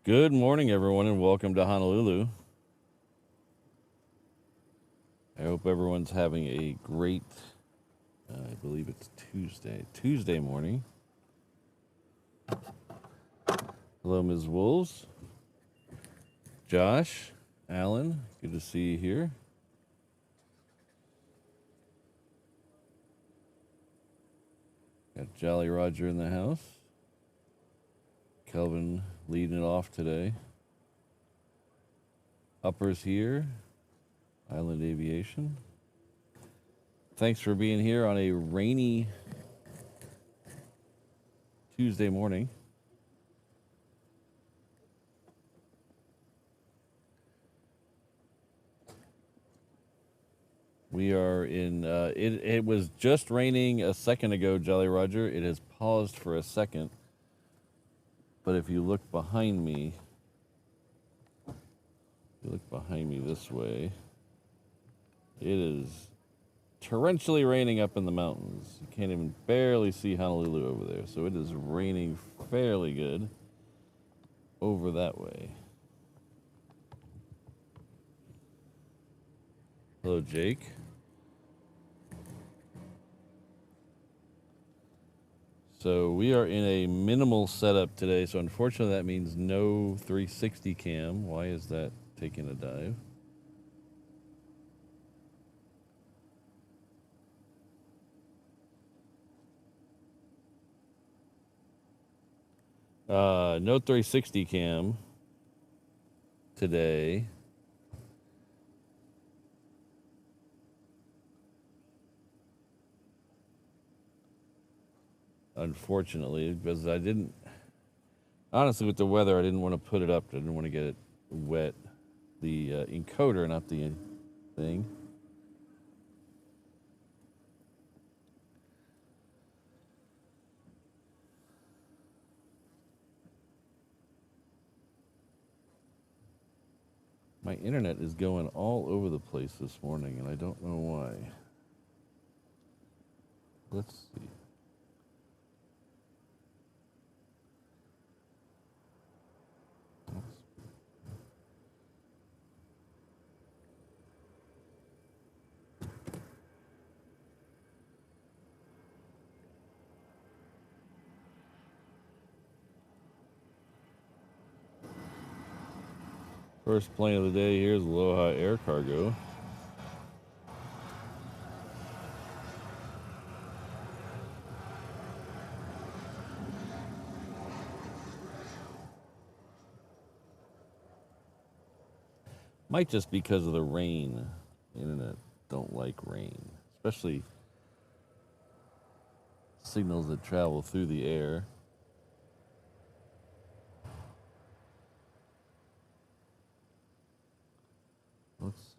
Good morning, everyone, and welcome to Honolulu. I hope everyone's having a great, I believe it's Tuesday morning. Hello, Ms. Wolves. Josh, Alan, good to see you here. Got Jolly Roger in the house. Kelvin leading it off today. Uppers here. Island Aviation. Thanks for being here on a rainy Tuesday morning. We are in, it was just raining a second ago, Jolly Roger. It has paused for a second. But if you look behind me, this way, it is torrentially raining up in the mountains. You can't even barely see Honolulu over there. So it is raining fairly good over that way. Hello, Jake. So we are in a minimal setup today. So unfortunately that means no 360 cam. Why is that taking a dive? No 360 cam today. Unfortunately, because I didn't, honestly, with the weather, I didn't want to put it up. I didn't want to get it wet. The encoder, not the thing. My internet is going all over the place this morning, and I don't know why. Let's see. First plane of the day here is Aloha Air Cargo. Might just because of the rain. Internet don't like rain, especially signals that travel through the air. Let's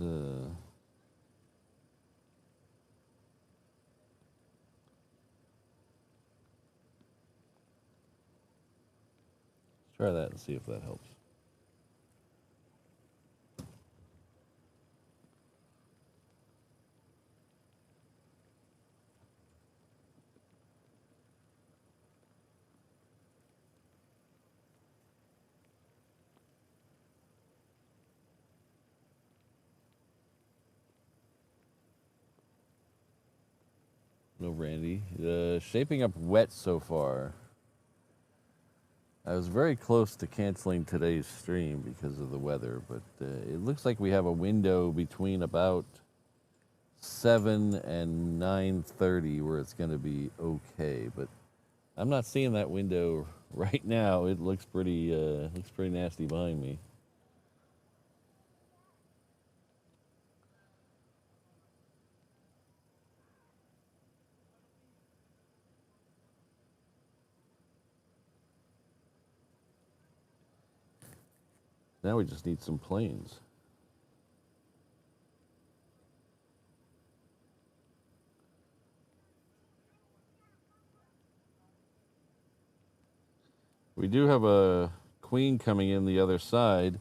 try that and see if that helps. No, Randy. Shaping up wet so far. I was very close to canceling today's stream because of the weather, but it looks like we have a window between about 7 and 9:30 where it's going to be okay. But I'm not seeing that window right now. It looks pretty nasty behind me. Now we just need some planes. We do have a Queen coming in the other side.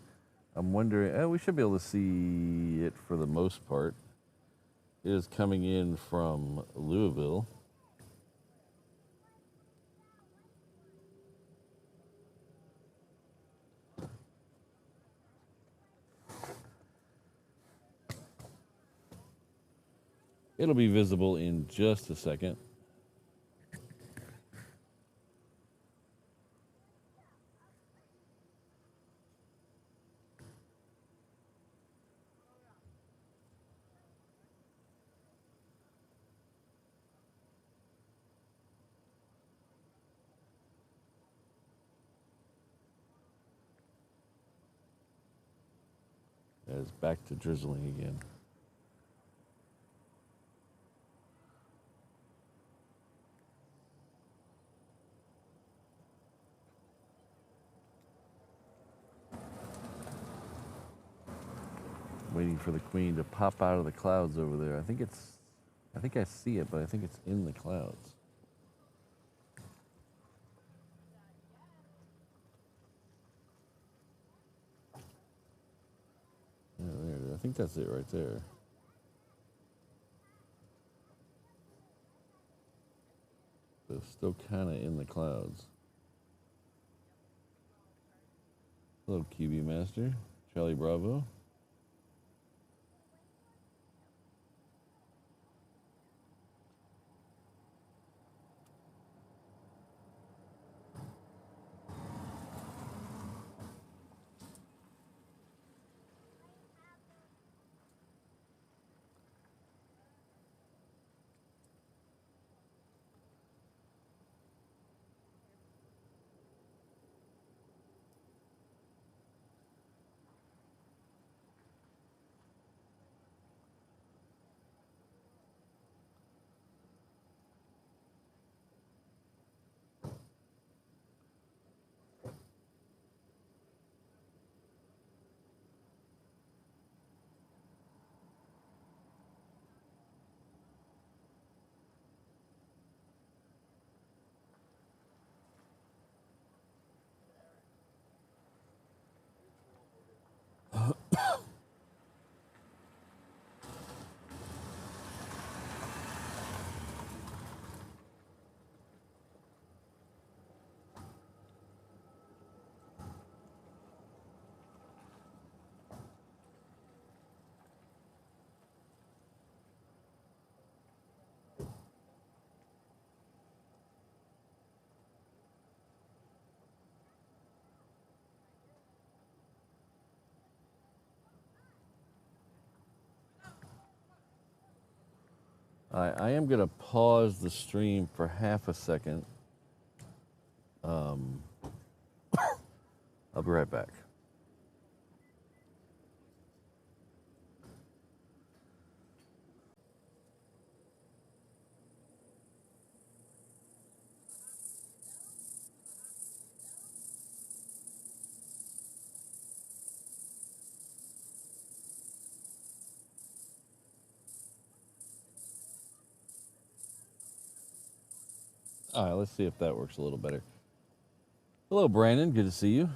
I'm wondering, we should be able to see it for the most part. It is coming in from Louisville. It'll be visible in just a second. It's back to drizzling again. Waiting for the Queen to pop out of the clouds over there. I think I see it, but I think it's in the clouds. Yeah, there it is. I think that's it right there. But it's still kind of in the clouds. Hello, QB Master. Charlie Bravo. I am going to pause the stream for half a second. I'll be right back. All right, let's see if that works a little better. Hello, Brandon. Good to see you.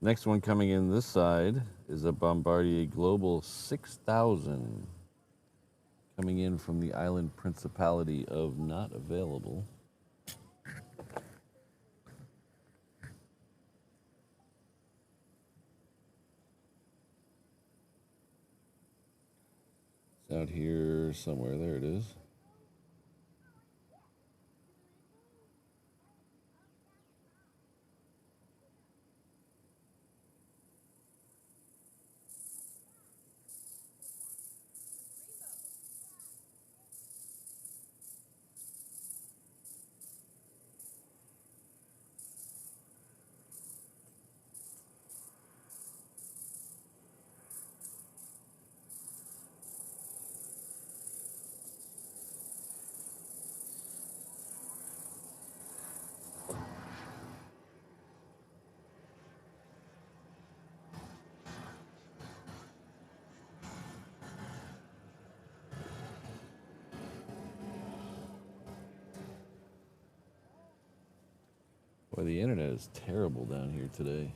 Next one coming in this side is a Bombardier Global 6000 coming in from the island principality of not available. It's out here somewhere. There it is. Boy, the internet is terrible down here today.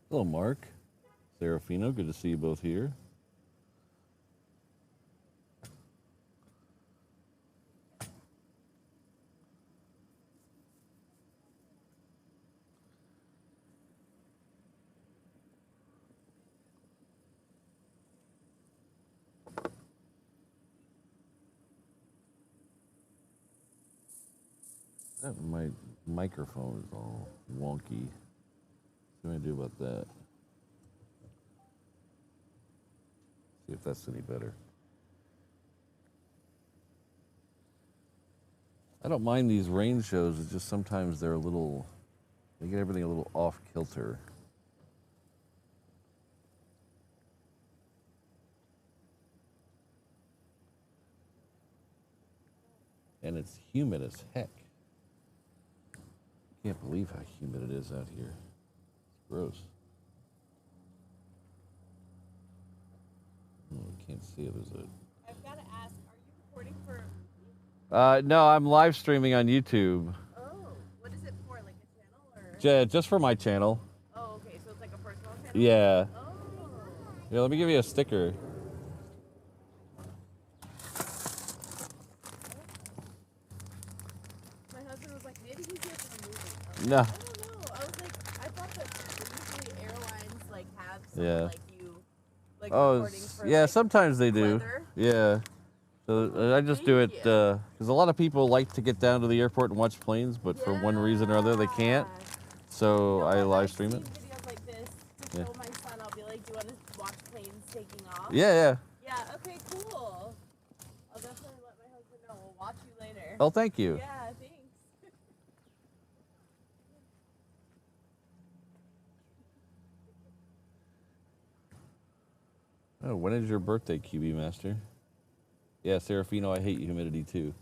Hello, Mark. Serafino, good to see you both here. My microphone is all wonky. What do I do about that? See if that's any better. I don't mind these rain shows. It's just sometimes they're a little, they get everything a little off kilter. And it's humid as heck. Can't believe how humid it is out here. It's gross. Oh, I can't see it. There's a... I've got to ask, are you recording for... no, I'm live streaming on YouTube. Oh, what is it for? Like a channel or... Just for my channel. Oh, okay. So it's like a personal channel? Yeah. Oh. Yeah, let me give you a sticker. My husband was like, maybe he's here for a movie. No. I don't know. I was like, I thought that usually airlines like have some like you like recording for yeah, like, sometimes they do. weather. Yeah. So I just do it because a lot of people like to get down to the airport and watch planes, but for one reason or other they can't. So I live stream it. Videos like this to show my son. I'll be like, do you want to watch planes taking off? Yeah, yeah. Yeah. Okay. Cool. I'll definitely let my husband know. We'll watch you later. Oh, thank you. Yeah. Thanks. Oh, when is your birthday, QB Master? Yeah, Serafino, I hate humidity too.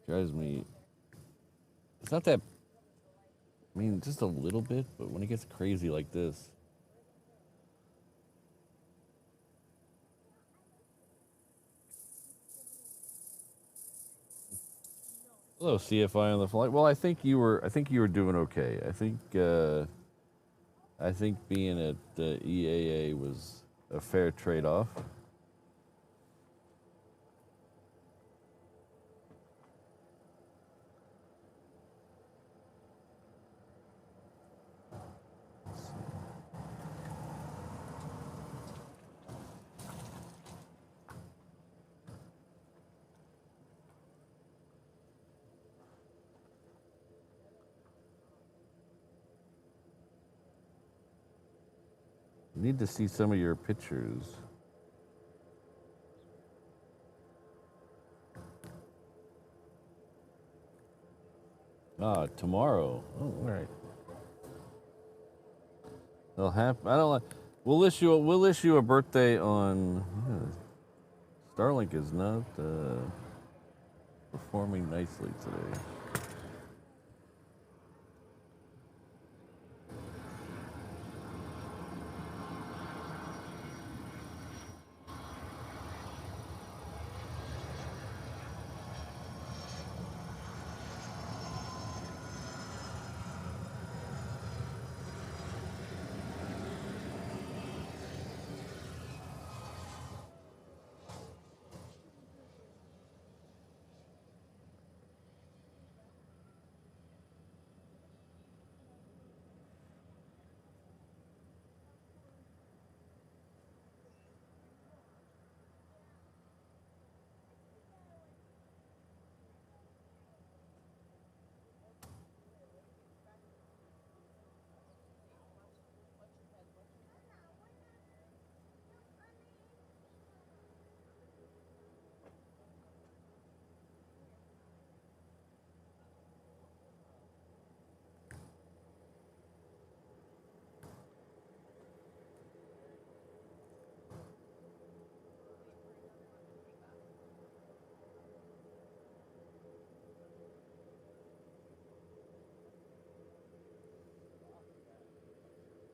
Drives me. It's not that. I mean, just a little bit, but when it gets crazy like this. Hello, CFI on the flight. Well, I think you were doing okay. I think being at EAA was a fair trade-off. I need to see some of your pictures. Tomorrow. Oh, all right. They'll have. I don't like. We'll issue a birthday on. Starlink is not performing nicely today.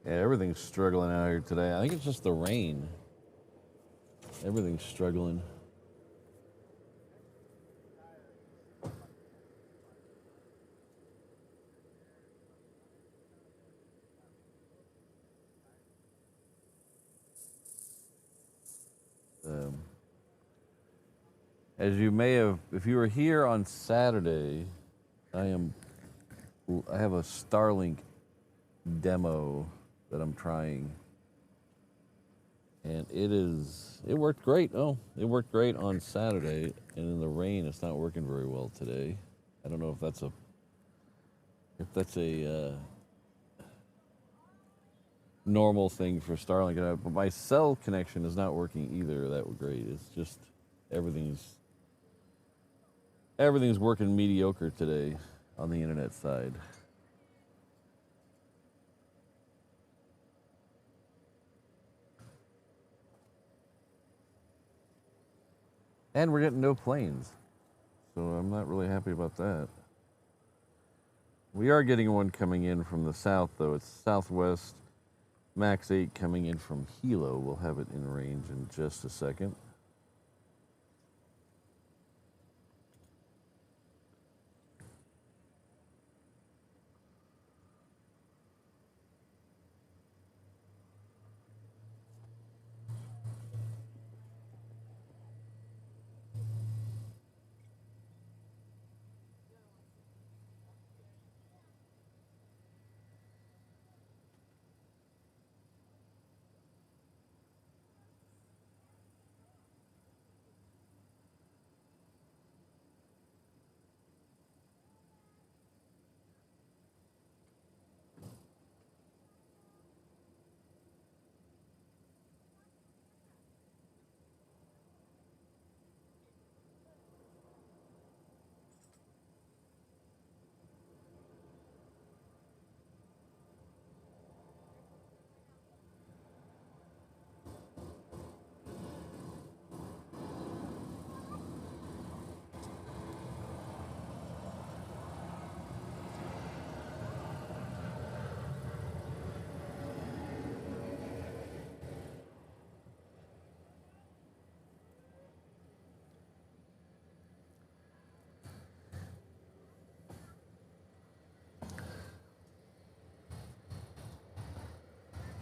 Yeah, everything's struggling out here today. I think it's just the rain. Everything's struggling. As you may have, if you were here on Saturday, I have a Starlink demo that I'm trying. And it worked great. Oh, it worked great on Saturday, and in the rain, it's not working very well today. I don't know if that's a normal thing for Starlink, but my cell connection is not working either that great. It's just everything's working mediocre today on the internet side. And we're getting no planes, so I'm not really happy about that. We are getting one coming in from the south, though. It's Southwest Max 8 coming in from Hilo. We'll have it in range in just a second.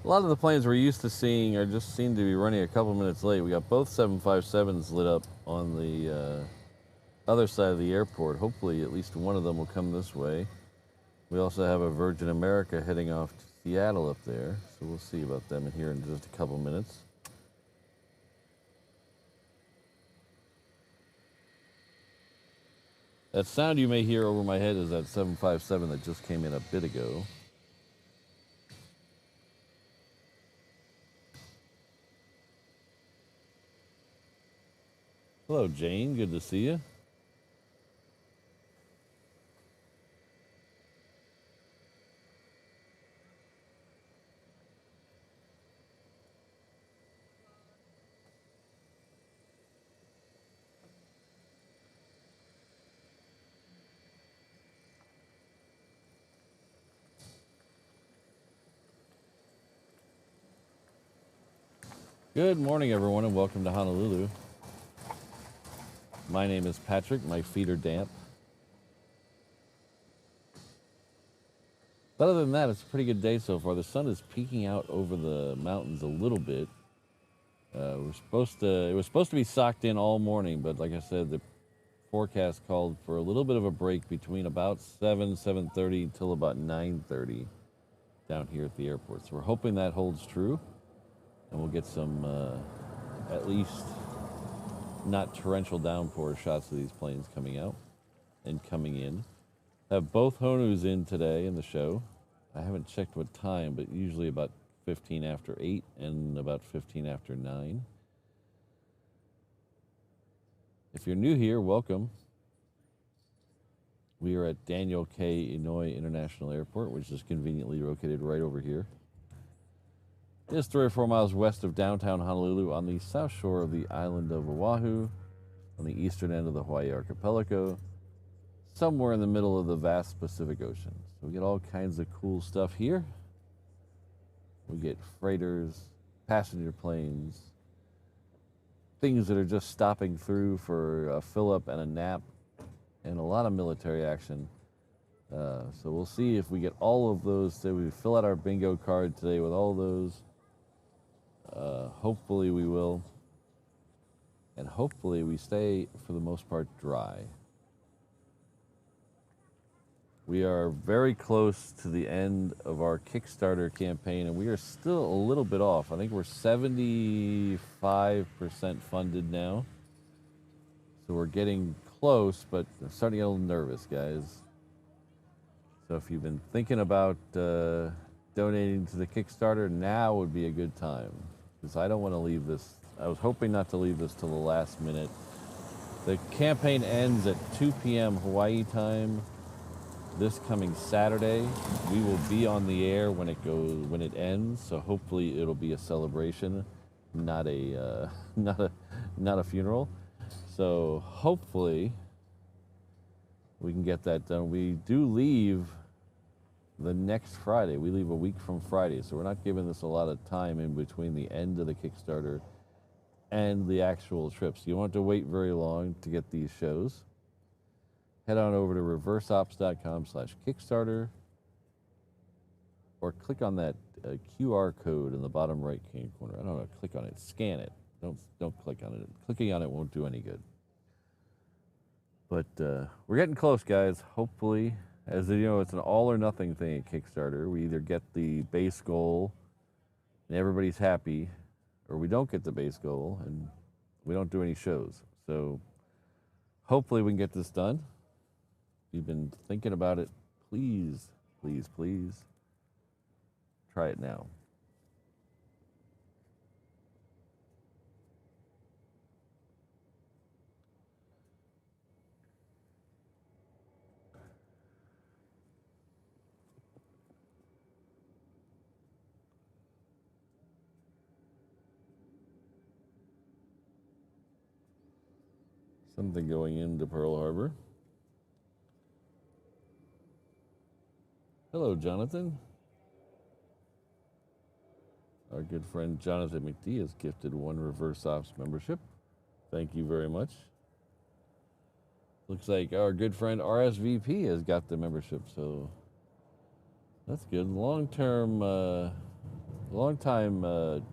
A lot of the planes we're used to seeing are just seem to be running a couple minutes late. We got both 757s lit up on the other side of the airport. Hopefully at least one of them will come this way. We also have a Virgin America heading off to Seattle up there, so we'll see about them here in just a couple minutes. That sound you may hear over my head is that 757 that just came in a bit ago. Hello, Jane. Good to see you. Good morning, everyone, and welcome to Honolulu. My name is Patrick. My feet are damp. But other than that, it's a pretty good day so far. The sun is peeking out over the mountains a little bit. It was supposed to be socked in all morning, but like I said, the forecast called for a little bit of a break between about 7:30 until about 9:30 down here at the airport. So we're hoping that holds true, and we'll get some at least not torrential downpour shots of these planes coming out and coming in. Have both Honus in today in the show. I haven't checked what time, but usually about 15 after 8 and about 15 after 9. If you're new here, welcome. We are at Daniel K. Inouye International Airport, which is conveniently located right over here. It's 3 or 4 miles west of downtown Honolulu on the south shore of the island of Oahu, on the eastern end of the Hawaii archipelago, somewhere in the middle of the vast Pacific Ocean. So we get all kinds of cool stuff here. We get freighters, passenger planes, things that are just stopping through for a fill-up and a nap, and a lot of military action. So we'll see if we get all of those. So we fill out our bingo card today with all those. Hopefully we will. and hopefully we stay, for the most part, dry. We are very close to the end of our Kickstarter campaign, and we are still a little bit off. I think we're 75% funded now. So we're getting close, but I'm starting to get a little nervous, guys. So if you've been thinking about donating to the Kickstarter, now would be a good time. Because I don't want to leave this. I was hoping not to leave this till the last minute. The campaign ends at 2 p.m. Hawaii time this coming Saturday. We will be on the air when it ends. So hopefully it'll be a celebration, not a funeral. So hopefully we can get that done. We do leave the next Friday. We leave a week from Friday, so we're not giving this a lot of time in between the end of the Kickstarter and the actual trip. So you won't have to wait very long to get these shows. Head on over to reverseops.com/Kickstarter or click on that QR code in the bottom right-hand corner. I don't know, click on it, scan it. Don't click on it. Clicking on it won't do any good. But we're getting close, guys. Hopefully, as you know, it's an all or nothing thing at Kickstarter. We either get the base goal and everybody's happy, or we don't get the base goal and we don't do any shows. So hopefully we can get this done. If you've been thinking about it, please, please, please try it now. Something going into Pearl Harbor. Hello, Jonathan. Our good friend Jonathan McD has gifted 1 Reverse Ops membership. Thank you very much. Looks like our good friend RSVP has got the membership, so that's good. Long-time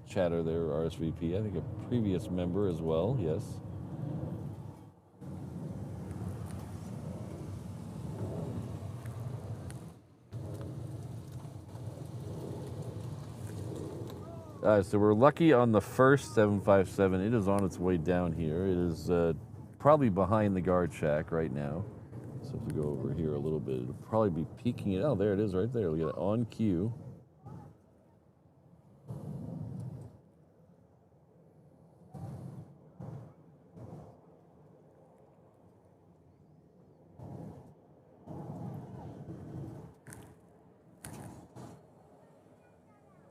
chatter there, RSVP. I think a previous member as well, yes. So we're lucky on the first 757. It is on its way down here. It is probably behind the guard shack right now. So if we go over here a little bit, it'll probably be peeking it. Oh, there it is right there. We got it on cue.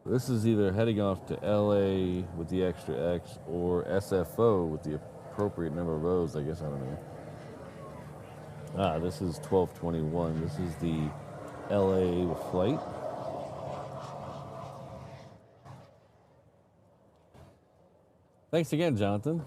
This is either heading off to LA with the extra X or SFO with the appropriate number of O's, I guess, I don't know. This is 1221. This is the LA flight. Thanks again, Jonathan.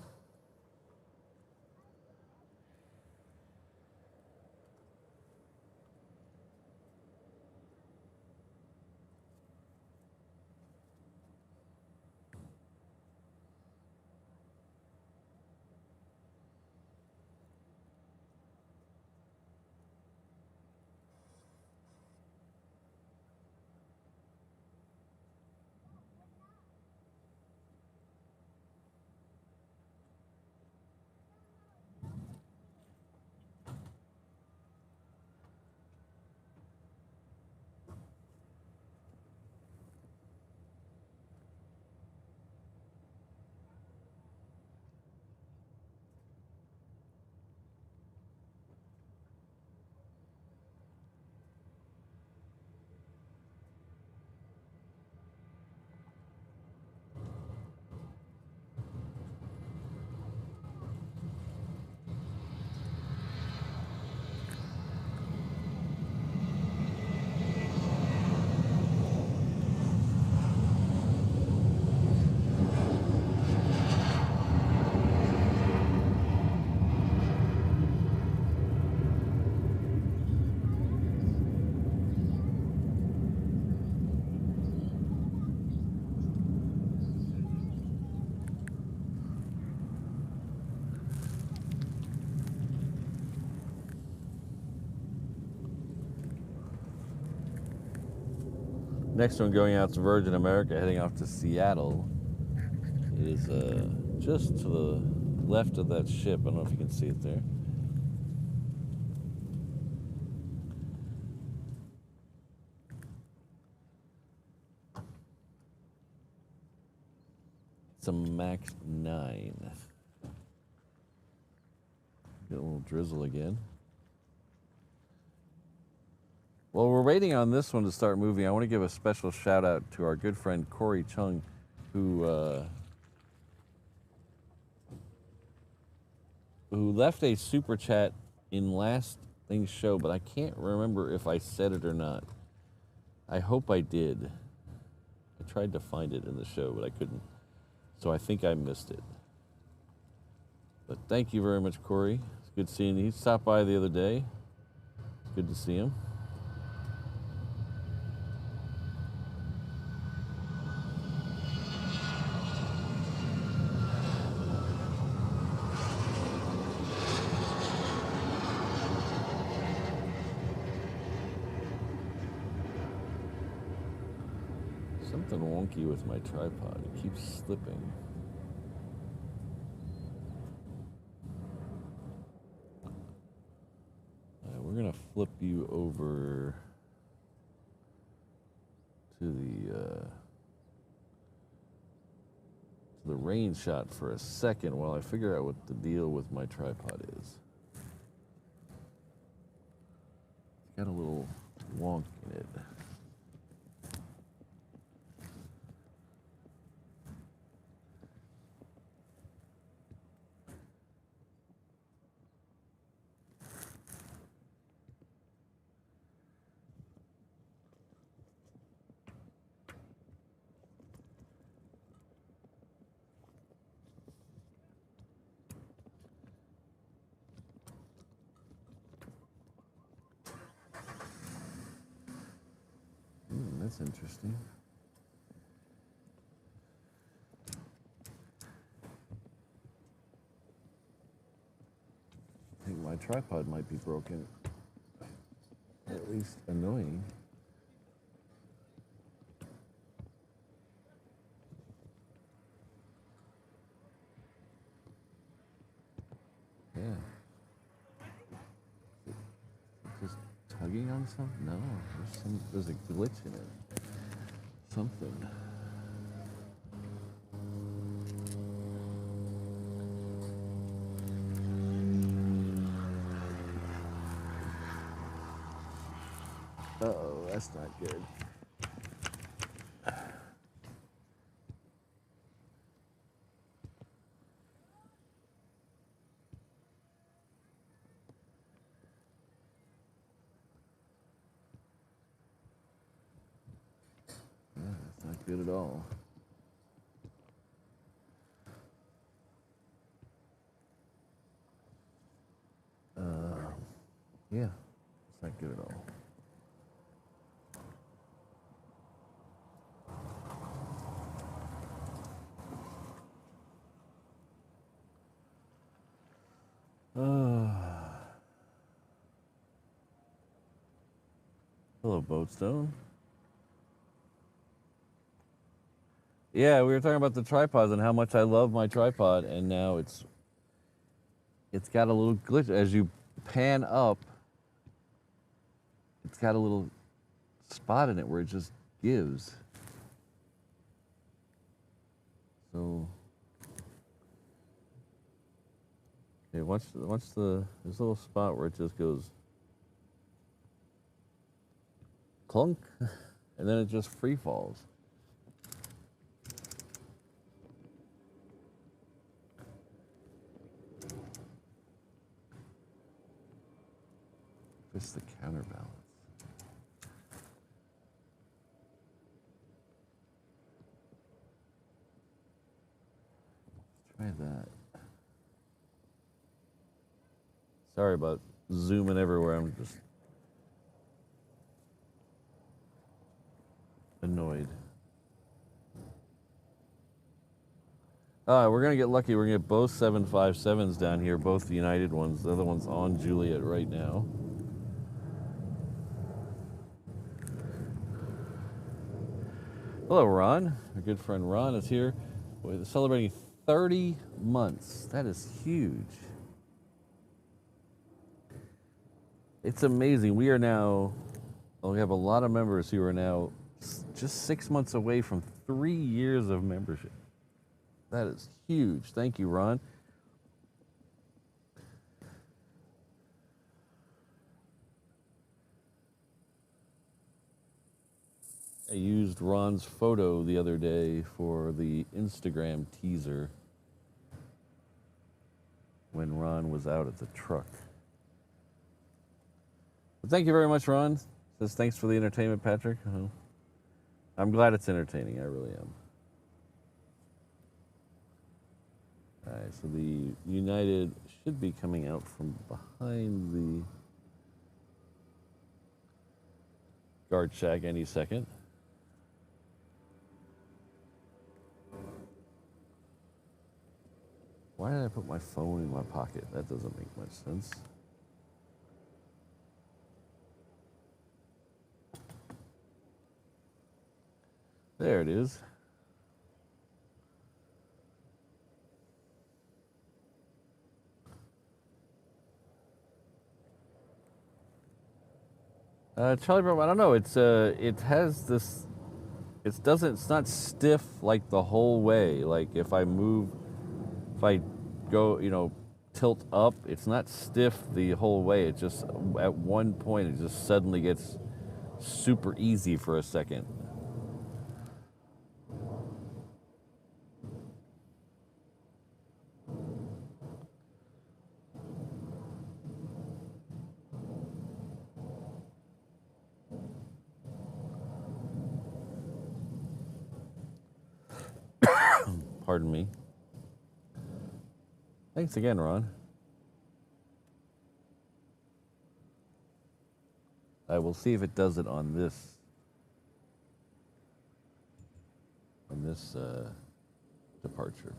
Next one going out to Virgin America, heading off to Seattle, is just to the left of that ship. I don't know if you can see it there. It's a Max 9. Get a little drizzle again. Well, we're waiting on this one to start moving. I want to give a special shout out to our good friend Corey Chung, who left a super chat in last thing's show, but I can't remember if I said it or not. I hope I did. I tried to find it in the show, but I couldn't. So I think I missed it. But thank you very much, Corey. It's good seeing you. He stopped by the other day. It's good to see him. Something wonky with my tripod. It keeps slipping. We're gonna flip you over to the rain shot for a second while I figure out what the deal with my tripod is. It's got a little wonk in it. That's interesting. I think my tripod might be broken. At least annoying. Yeah. Just tugging on something? No, there's a glitch in it. Something. Uh-oh, that's not good. Not good at all. Yeah, it's not good at all. Hello, Boatstone. Yeah, we were talking about the tripods and how much I love my tripod, and now it's got a little glitch. As you pan up, it's got a little spot in it where it just gives. So, okay, watch there's a little spot where it just goes clunk, and then it just free falls. Just the counterbalance. Let's try that. Sorry about zooming everywhere. I'm just annoyed. We're going to get lucky. We're going to get both 757s down here, both the United ones. The other one's on Juliet right now. Hello, Ron. Our good friend Ron is here. We're celebrating 30 months. That is huge. It's amazing. We have a lot of members who are now just 6 months away from 3 years of membership. That is huge. Thank you, Ron. I used Ron's photo the other day for the Instagram teaser when Ron was out at the truck. But thank you very much, Ron. Says thanks for the entertainment, Patrick. I'm glad it's entertaining. I really am. All right, so the United should be coming out from behind the guard shack any second. Why did I put my phone in my pocket? That doesn't make much sense. There it is. Charlie Brown, I don't know. It has this. It's not stiff like the whole way. Like if I go, tilt up, it's not stiff the whole way. It just, at one point, it just suddenly gets super easy for a second. Pardon me. Thanks again, Ron. I will see if it does it on this departure.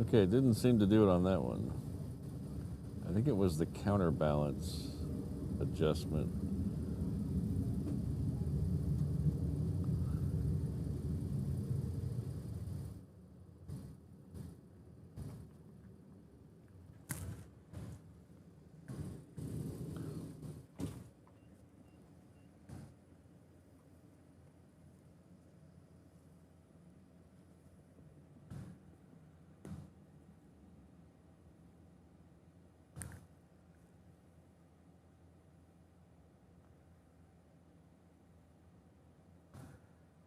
Okay, it didn't seem to do it on that one. I think it was the counterbalance adjustment.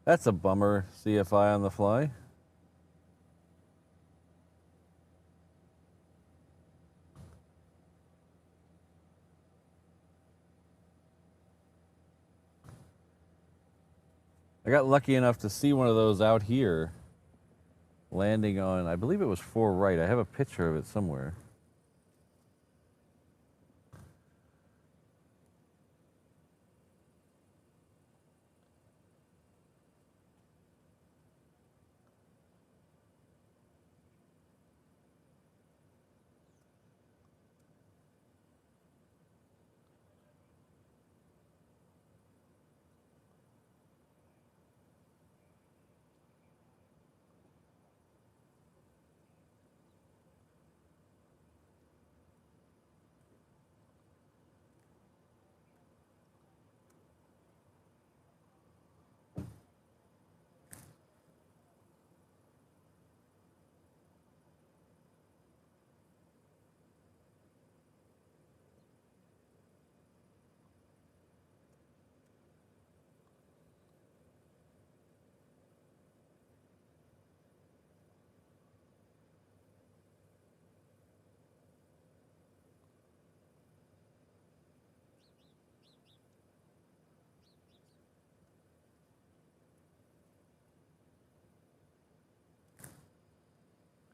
That's a bummer, CFI on the fly. I got lucky enough to see one of those out here landing on, I believe it was 4 right. I have a picture of it somewhere.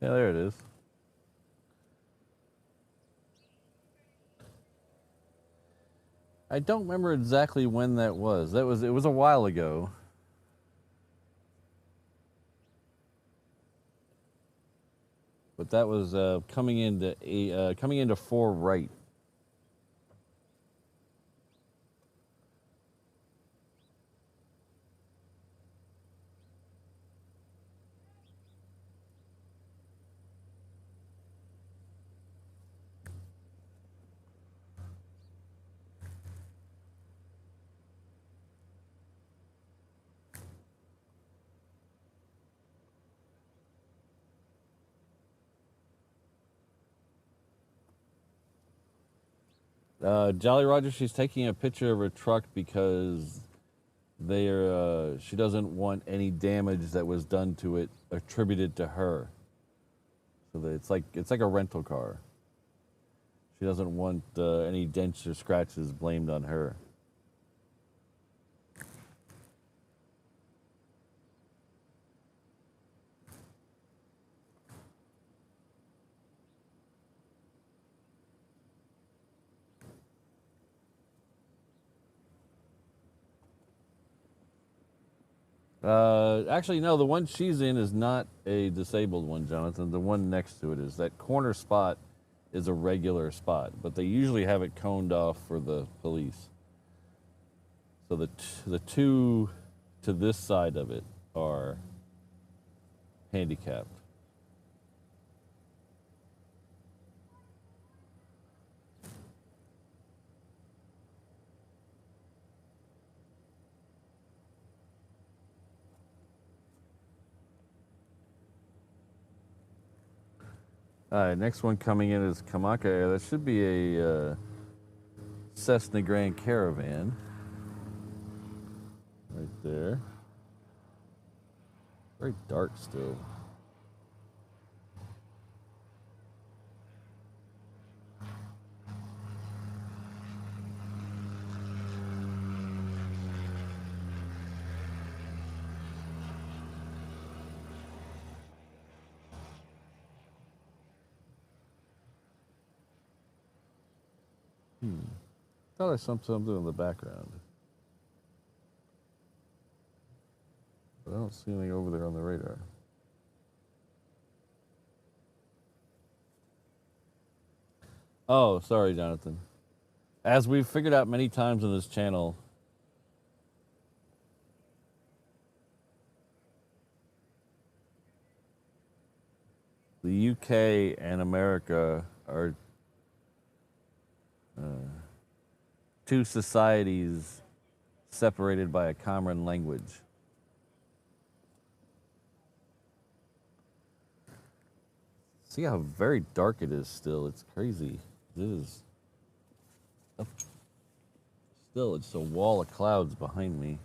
Yeah, there it is. I don't remember exactly when that was. It was a while ago. But that was coming into 4 right. Jolly Roger, she's taking a picture of her truck because she doesn't want any damage that was done to it attributed to her. So that it's like a rental car. She doesn't want any dents or scratches blamed on her. Actually, no, the one she's in is not a disabled one, Jonathan. The one next to it is. That corner spot is a regular spot, but they usually have it coned off for the police. So the two to this side of it are handicapped. All right, next one coming in is Kamaka Air. That should be a Cessna Grand Caravan. Right there. Very dark still. Thought I saw something in the background. But I don't see anything over there on the radar. Oh, sorry, Jonathan. As we've figured out many times on this channel, the UK and America are two societies separated by a common language. See how very dark it is still. It's crazy. It is. Still, it's a wall of clouds behind me.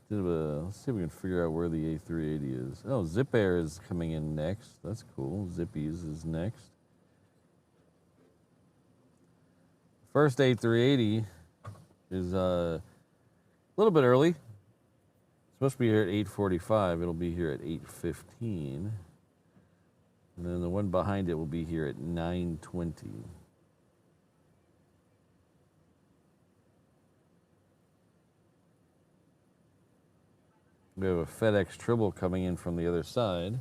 Let's see if we can figure out where the A380 is. Oh, Zip Air is coming in next. That's cool. Zippy's is next. First A380 is a little bit early. It's supposed to be here at 8:45. It'll be here at 8:15. And then the one behind it will be here at 9:20. We have a FedEx Tribble coming in from the other side.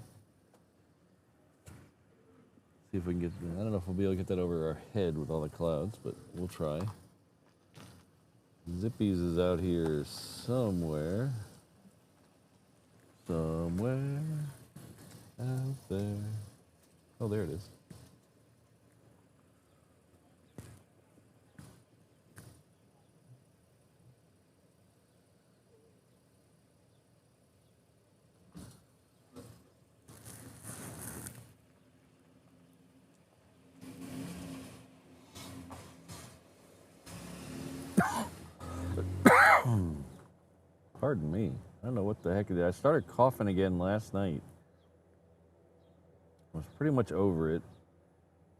See if we can get, I don't know if we'll be able to get that over our head with all the clouds, but we'll try. Zippy's is out here somewhere. Somewhere out there. Oh, there it is. Pardon me. I don't know what the heck it is. I started coughing again last night. I was pretty much over it.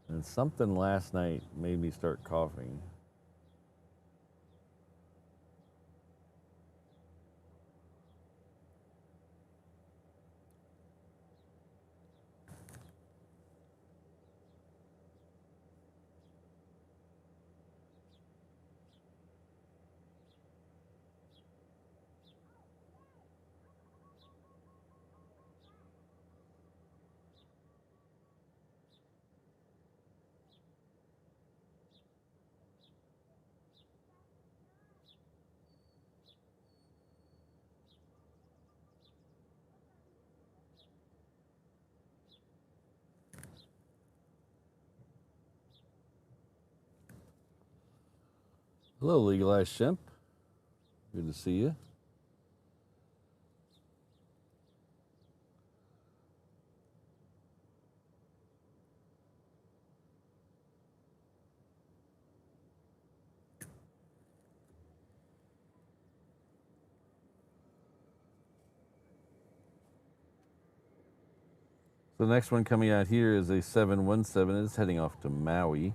And something last night made me start coughing. Hello, Legalized Shemp. Good to see you. The next one coming out here is a 717. It's heading off to Maui.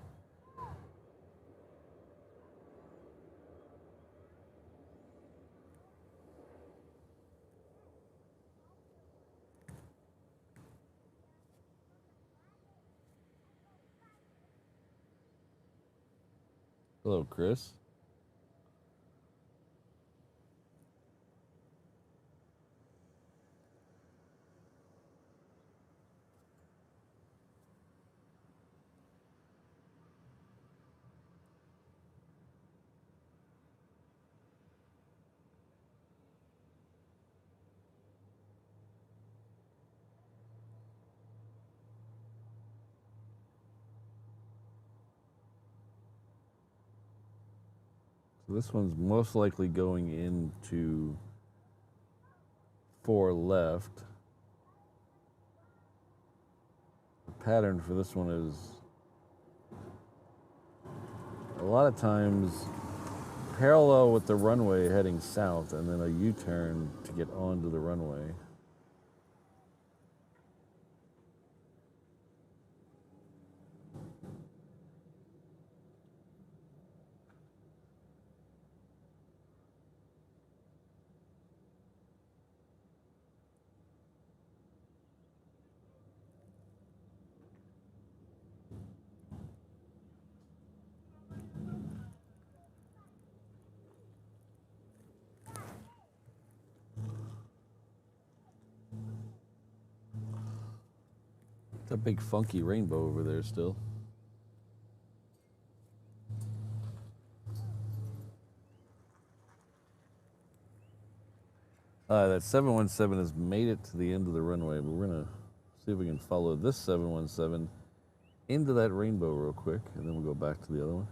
Hello, Chris. So this one's most likely going into 4 left. The pattern for this one is a lot of times parallel with the runway heading south and then a U-turn to get onto the runway. It's a big funky rainbow over there still. That 717 has made it to the end of the runway, but we're gonna see if we can follow this 717 into that rainbow real quick, and then we'll go back to the other one.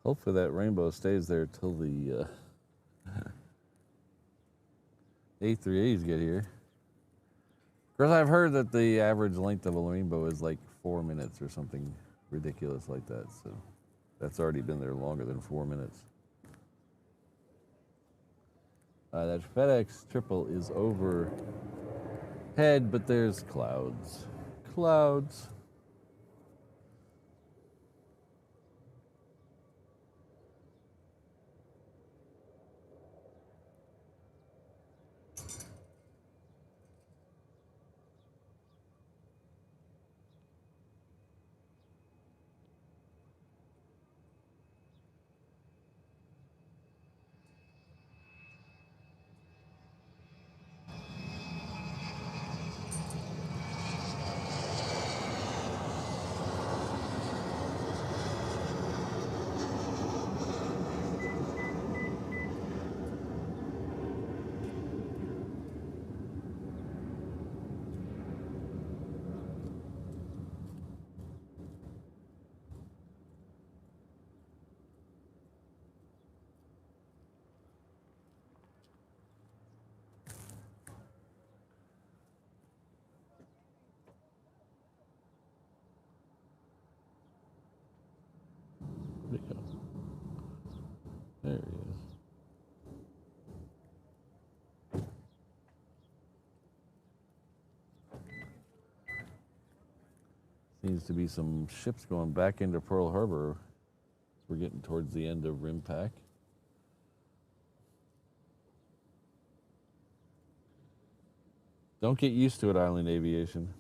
Hopefully that rainbow stays there till the A380s get here. Of course, I've heard that the average length of a rainbow is like 4 minutes or something ridiculous like that. So that's already been there longer than 4 minutes. That FedEx triple is overhead, but there's clouds. Clouds. There he is. Seems to be some ships going back into Pearl Harbor. We're getting towards the end of RIMPAC. Don't get used to it, Island Aviation.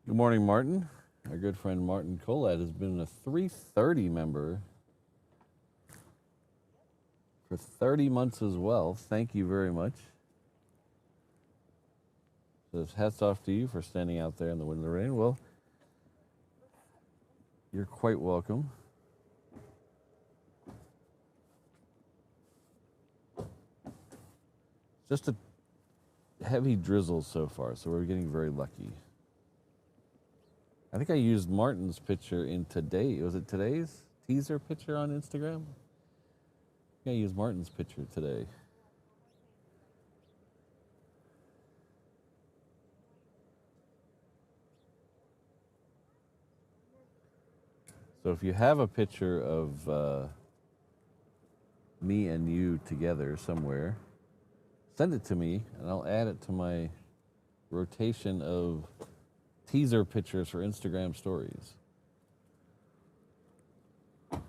Good morning, Martin. Our good friend Martin Colad has been a 330 member for 30 months as well. Thank you very much. So hats off to you for standing out there in the wind and the rain. Well, you're quite welcome. Just a heavy drizzle so far, so we're getting very lucky. I think I used Martin's picture in today. Was it today's teaser picture on Instagram? I think I used Martin's picture today. So if you have a picture of me and you together somewhere, send it to me and I'll add it to my rotation of teaser pictures for Instagram stories. But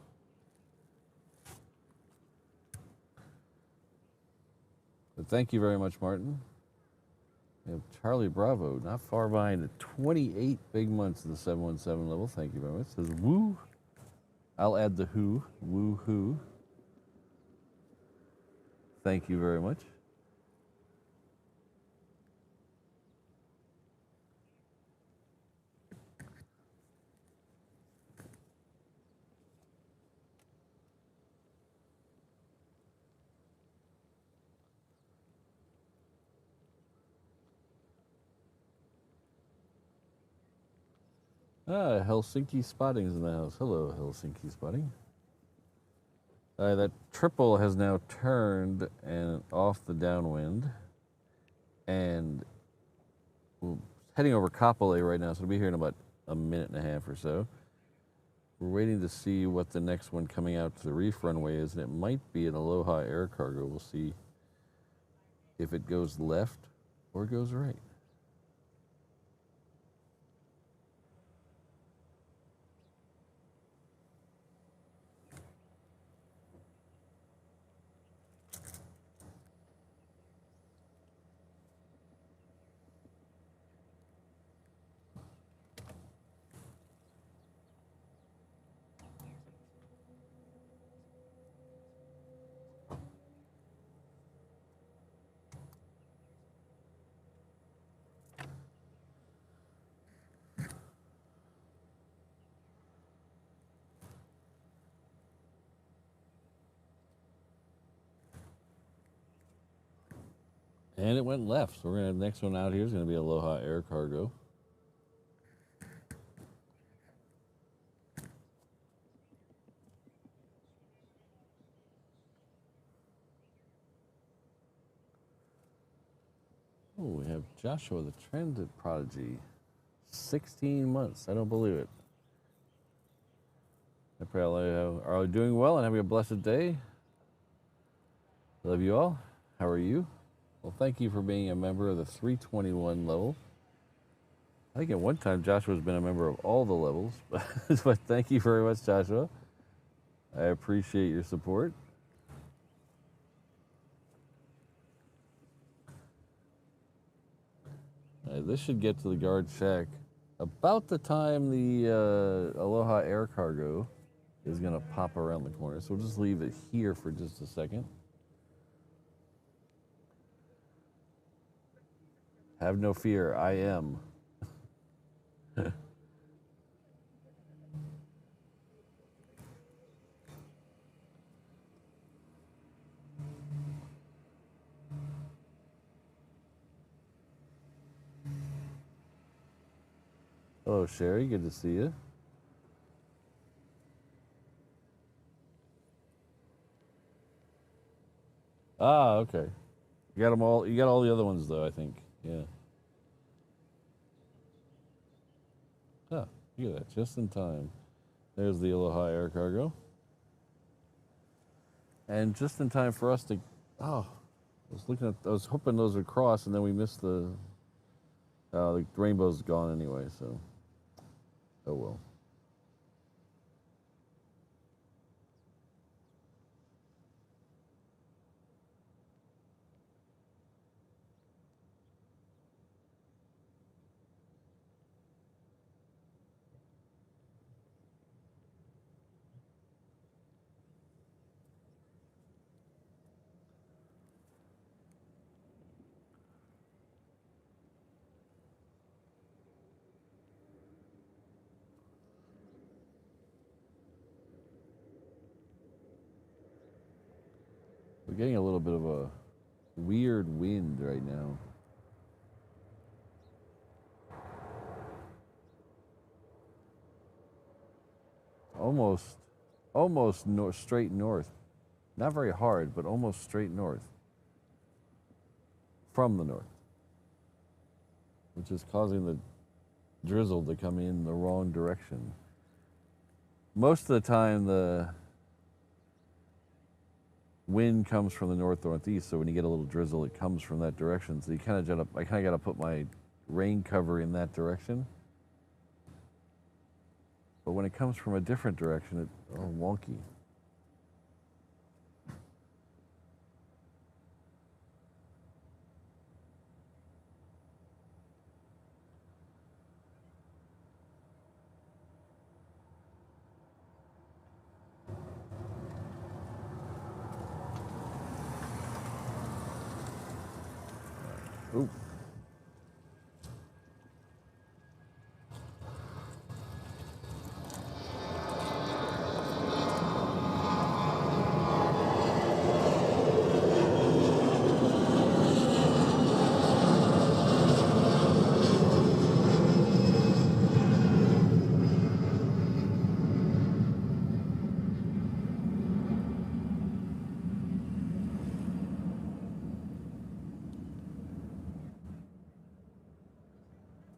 thank you very much, Martin. We have Charlie Bravo, not far behind at 28 big months in the 717 level. Thank you very much. Says woo. I'll add the who. Woo hoo. Thank you very much. Helsinki Spotting's in the house. Hello, Helsinki Spotting. That triple has now turned and off the downwind. And we're heading over Kapolei right now, so it'll be here in about a minute and a half or so. We're waiting to see what the next one coming out to the reef runway is, and it might be an Aloha Air Cargo. We'll see if it goes left or goes right. And it went left, so we're gonna have the next one out here is gonna be Aloha Air Cargo. Oh, we have Joshua, the transit prodigy. 16 months, I don't believe it. I pray all are doing well and having a blessed day. Love you all. How are you? Well, thank you for being a member of the 321 level. I think at one time Joshua's been a member of all the levels, but thank you very much, Joshua. I appreciate your support. This should get to the guard shack about the time the Aloha Air Cargo is going to pop around the corner. So we'll just leave it here for just a second. Have no fear, I am. Hello, Sherry. Good to see you. Ah, okay. You got them all. You got all the other ones, though, I think. Yeah. Ah, look at that. Just in time. There's the Aloha Air Cargo. And just in time for us to. Oh, I was hoping those would cross, and then we missed the rainbow's gone anyway, so. Oh well. We're getting a little bit of a weird wind right now. Almost straight north. Not very hard, but almost straight north. From the north. Which is causing the drizzle to come in the wrong direction. Most of the time the wind comes from the northeast, so when you get a little drizzle, it comes from that direction. So I kind of got to put my rain cover in that direction. But when it comes from a different direction, it's all wonky. Ooh.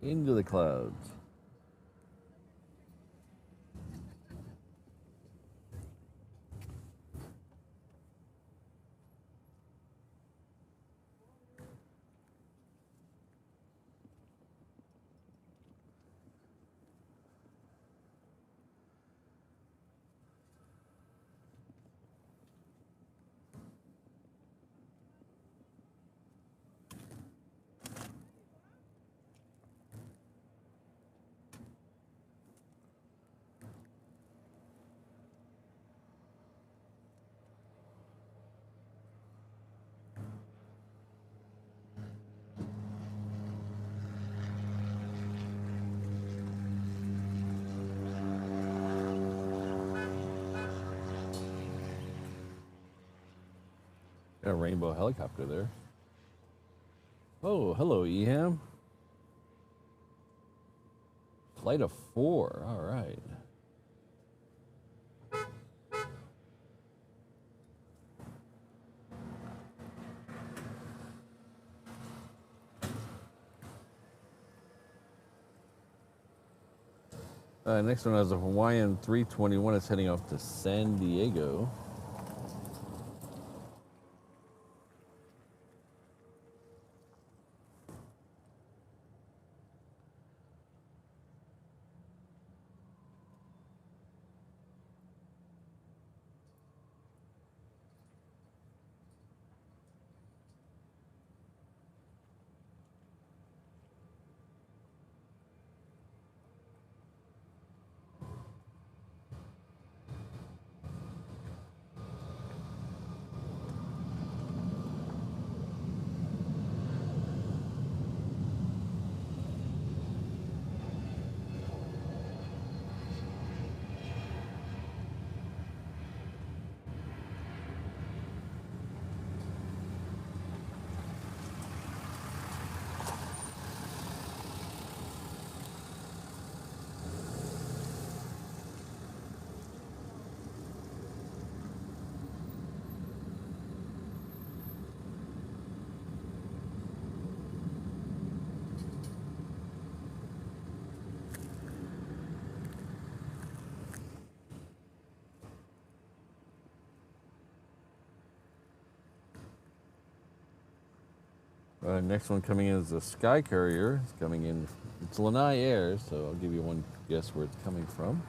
Into the clouds. Got a rainbow helicopter there. Oh, hello, Eham. Flight of 4. All right. Next one is a Hawaiian 321. It's heading off to San Diego. Next one coming in is a Sky Courier. It's coming in, it's Lanai Air, so I'll give you one guess where it's coming from.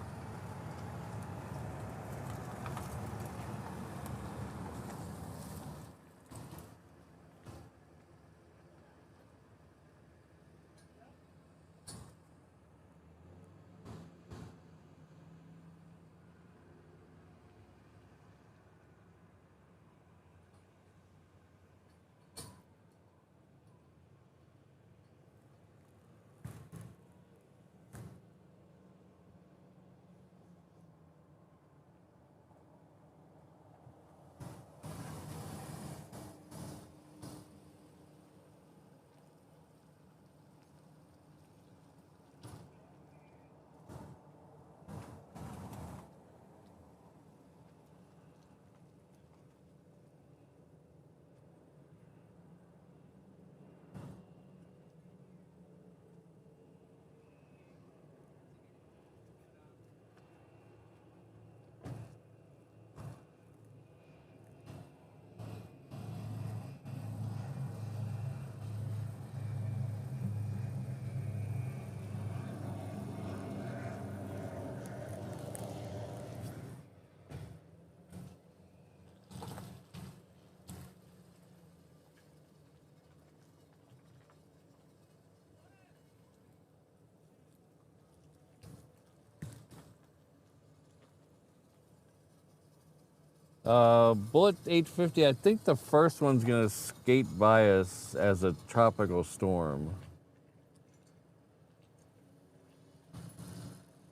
Bullet 850, I think the first one's going to skate by us as a tropical storm.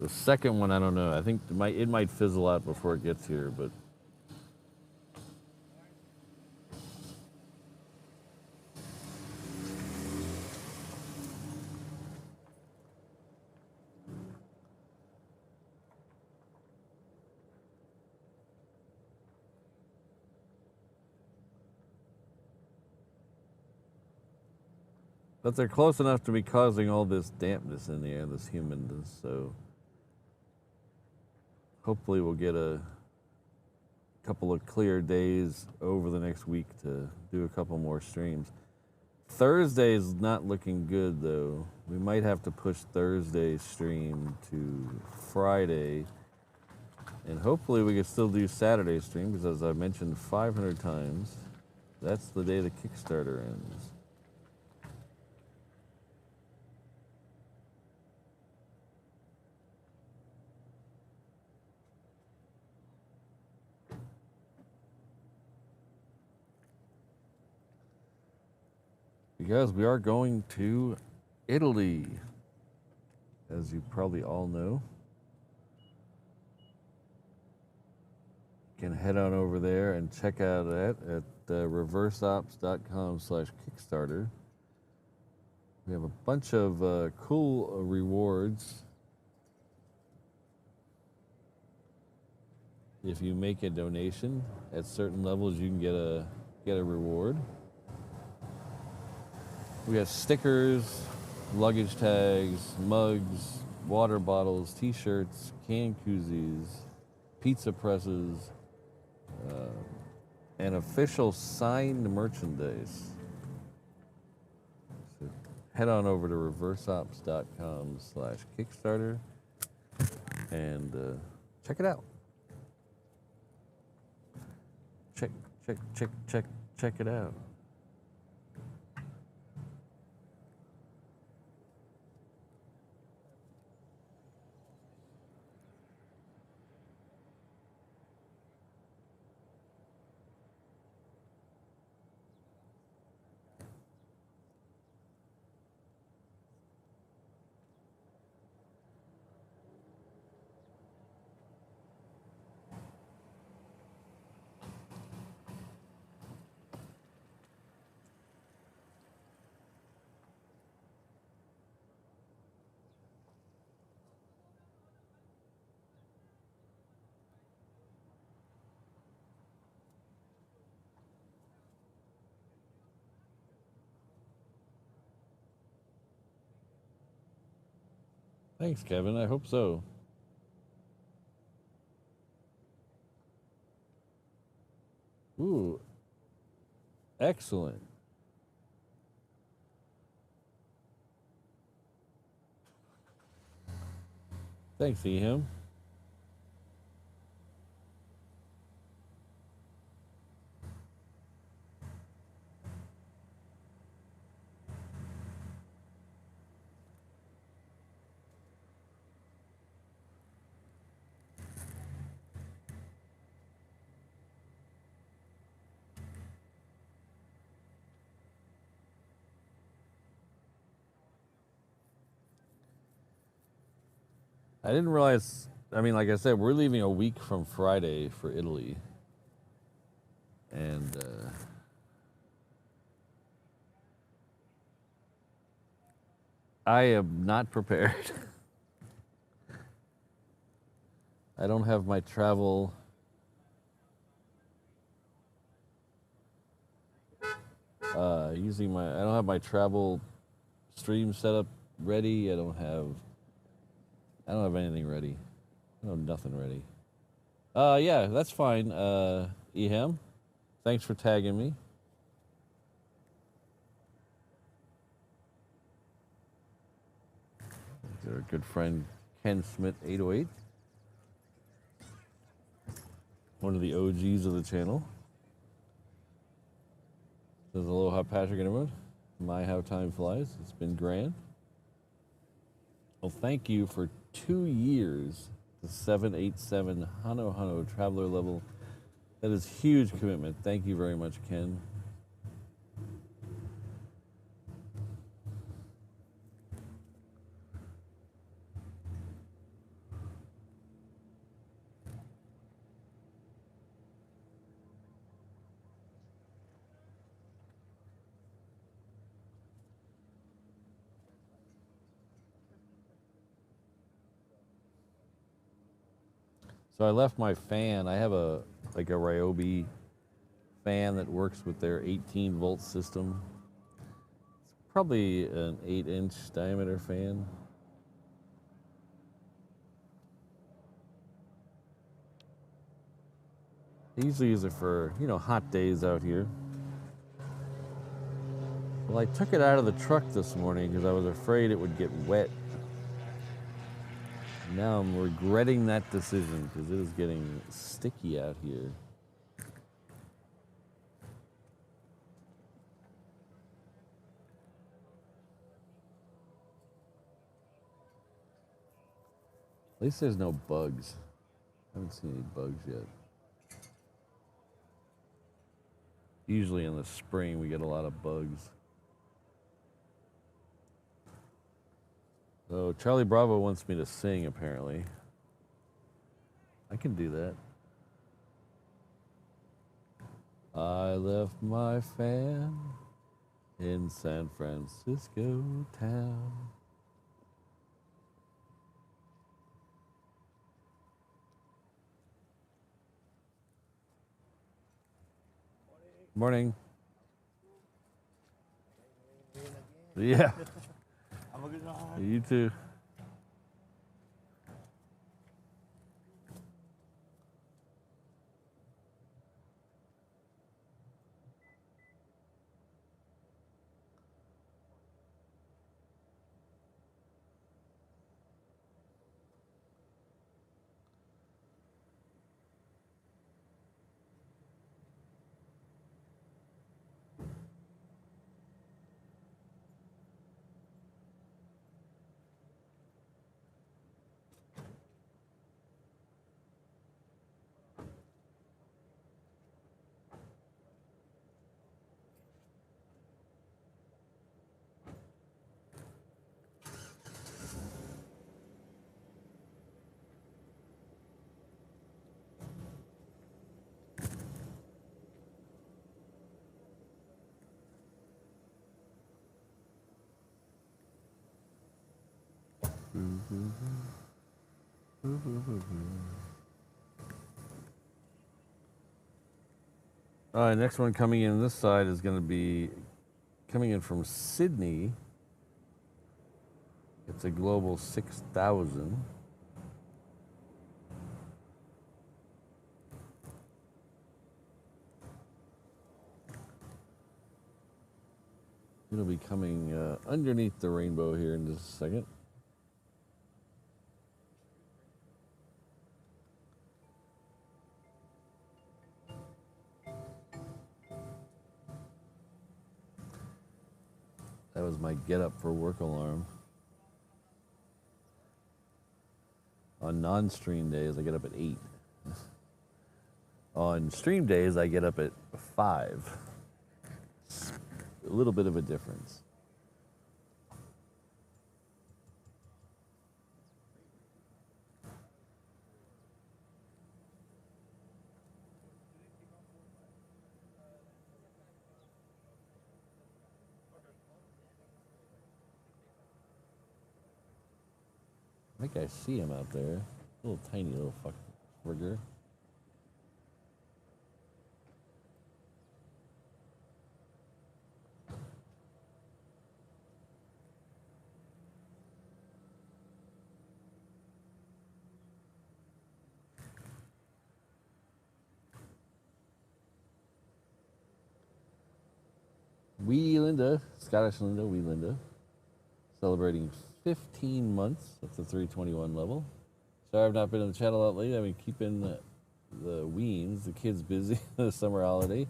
The second one, I don't know. I think it might fizzle out before it gets here, but... But they're close enough to be causing all this dampness in the air, this humidness, so hopefully we'll get a couple of clear days over the next week to do a couple more streams. Thursday's not looking good, though. We might have to push Thursday's stream to Friday, and hopefully we can still do Saturday's stream, because as I mentioned 500 times, that's the day the Kickstarter ends. Because we are going to Italy, as you probably all know. You can head on over there and check out that at reverseops.com/Kickstarter. We have a bunch of cool rewards. If you make a donation at certain levels, you can get a reward. We got stickers, luggage tags, mugs, water bottles, t-shirts, can koozies, pizza presses, and official signed merchandise. So head on over to reverseops.com/Kickstarter and check it out. Check it out. Thanks, Kevin. I hope so. Ooh. Excellent. Thanks, Eham. I didn't realize, I mean, like I said, we're leaving a week from Friday for Italy. And I am not prepared. I don't have my travel. I don't have my travel stream set up ready. I don't have anything ready. I have nothing ready. Yeah, that's fine. Eham, thanks for tagging me. Our good friend Ken Smith 808, one of the OGs of the channel. Says aloha, Patrick and everyone. My how time flies. It's been grand. Well, thank you for 2 years, the 787 Honu traveler level. That is huge commitment. Thank you very much, Ken. So I left my fan. I have a Ryobi fan that works with their 18-volt system. It's probably an 8-inch diameter fan. I usually use it for, hot days out here. Well, I took it out of the truck this morning because I was afraid it would get wet. Now I'm regretting that decision because it is getting sticky out here. At least there's no bugs. I haven't seen any bugs yet. Usually in the spring we get a lot of bugs. So Charlie Bravo wants me to sing, apparently. I can do that. I left my fan in San Francisco town. Morning. Yeah. Have a good night. You too. All right, next one coming in this side is going to be coming in from Sydney. It's a Global 6000. It'll be coming underneath the rainbow here in just a second. That was my get up for work alarm. On non-stream days, I get up at 8. On stream days, I get up at 5. A little bit of a difference. I think I see him out there. Little tiny little fucker. Wee Linda, Scottish Linda, Wee Linda, celebrating 15 months at the 321 level. Sorry I've not been on the channel a lot lately. I've been keeping the weens, the kids busy the summer holiday.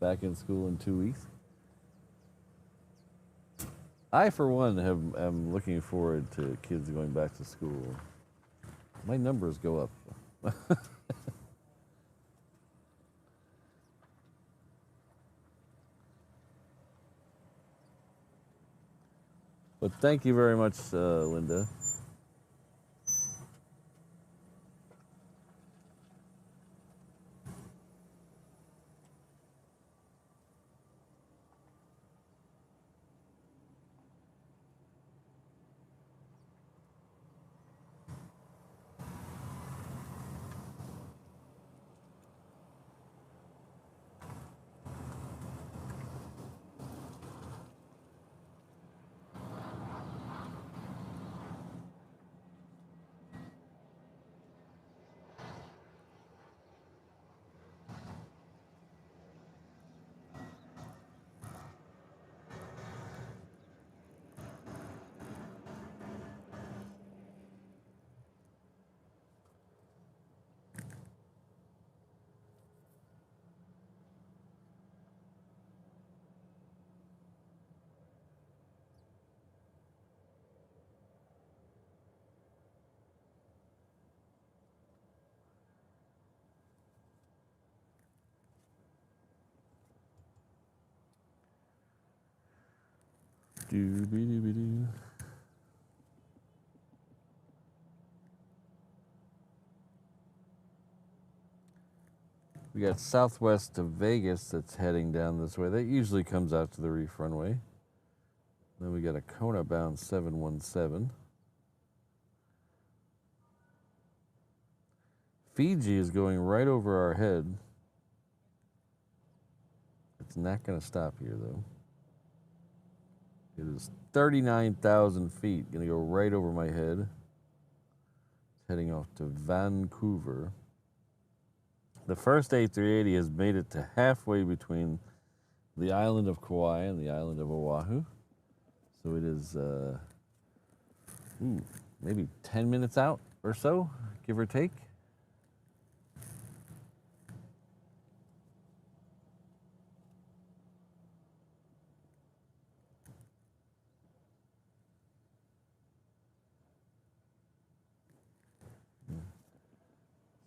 Back in school in 2 weeks. I, for one, am looking forward to kids going back to school. My numbers go up. But thank you very much, Linda. Doo-be-doo-be-doo. We got Southwest to Vegas that's heading down this way. That usually comes out to the reef runway. Then we got a Kona bound 717. Fiji is going right over our head. It's not going to stop here, though. It is 39,000 feet. Going to go right over my head. It's heading off to Vancouver. The first A380 has made it to halfway between the island of Kauai and the island of Oahu. So it is maybe 10 minutes out or so, give or take.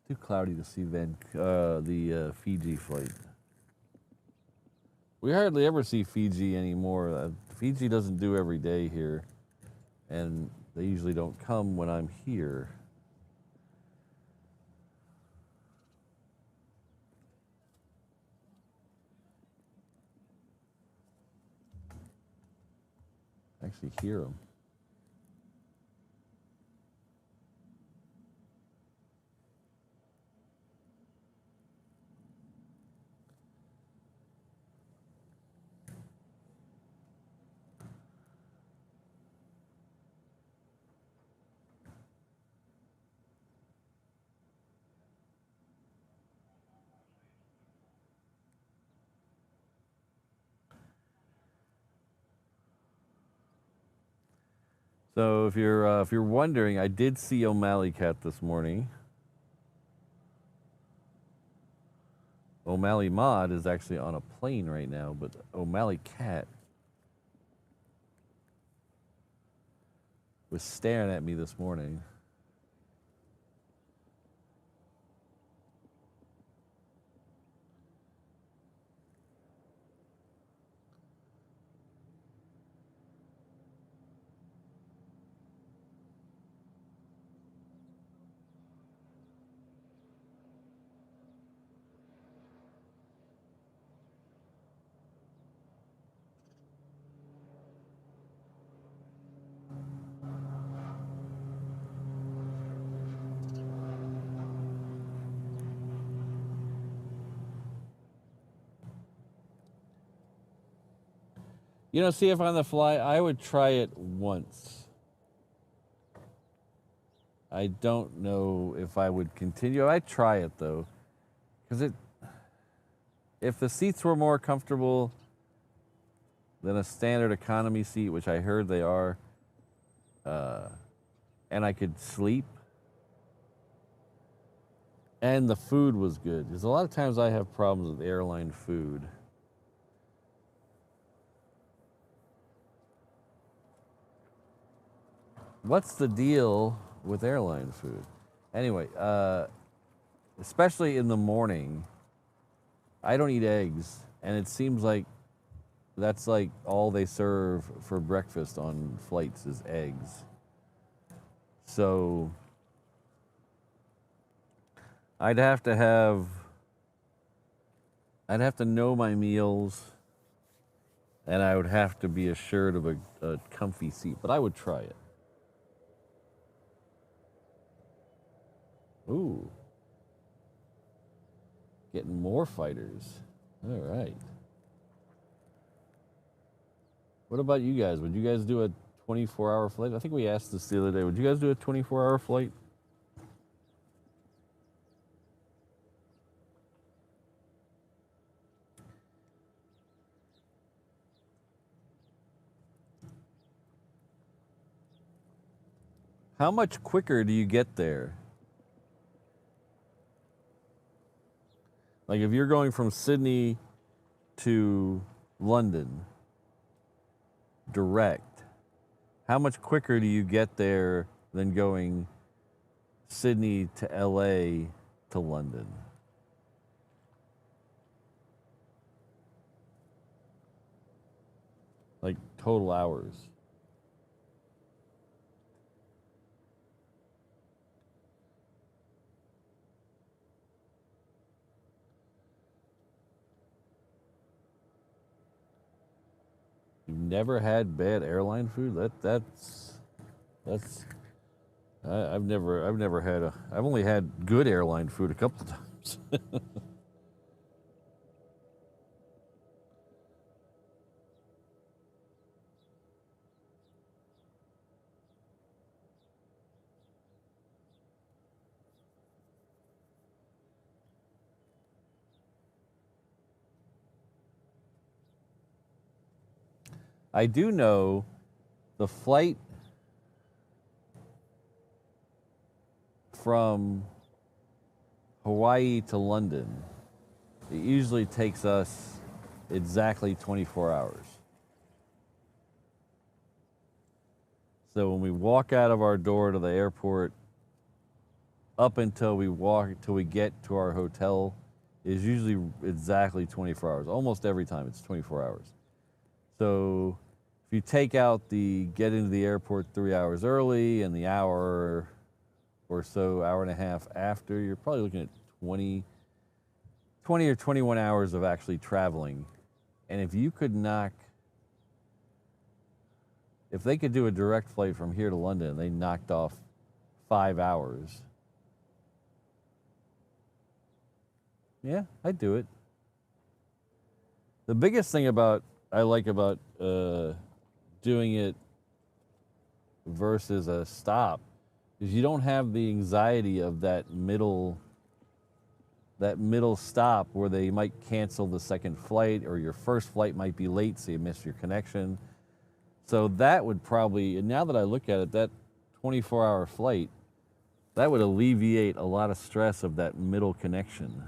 Too cloudy to see the Fiji flight. We hardly ever see Fiji anymore. Fiji doesn't do every day here, and they usually don't come when I'm here. I actually hear them. So if you're wondering, I did see O'Malley Cat this morning. O'Malley Mod is actually on a plane right now, but O'Malley Cat was staring at me this morning. You know, see if on the fly, I would try it once. I don't know if I would continue. I'd try it though, because if the seats were more comfortable than a standard economy seat, which I heard they are, and I could sleep, and the food was good. Because a lot of times I have problems with airline food. What's the deal with airline food? Anyway, especially in the morning, I don't eat eggs, and it seems like that's like all they serve for breakfast on flights is eggs. So I'd have to know my meals, and I would have to be assured of a comfy seat, but I would try it. Ooh. Getting more fighters. All right. What about you guys? Would you guys do a 24-hour flight? I think we asked this the other day. Would you guys do a 24-hour flight? How much quicker do you get there? Like if you're going from Sydney to London direct, how much quicker do you get there than going Sydney to LA to London? Like total hours. You've never had bad airline food? I've never had I've only had good airline food a couple of times. I do know the flight from Hawaii to London, it usually takes us exactly 24 hours. So when we walk out of our door to the airport, up until we get to our hotel, is usually exactly 24 hours. Almost every time it's 24 hours. So if you take out the get into the airport 3 hours early and the hour or so, hour and a half after, you're probably looking at 20 or 21 hours of actually traveling. And if you could if they could do a direct flight from here to London and they knocked off 5 hours, yeah, I'd do it. The biggest thing I like about doing it versus a stop is you don't have the anxiety of that middle stop where they might cancel the second flight or your first flight might be late, so you miss your connection. So that would probably, and now that I look at it, that 24-hour flight, that would alleviate a lot of stress of that middle connection.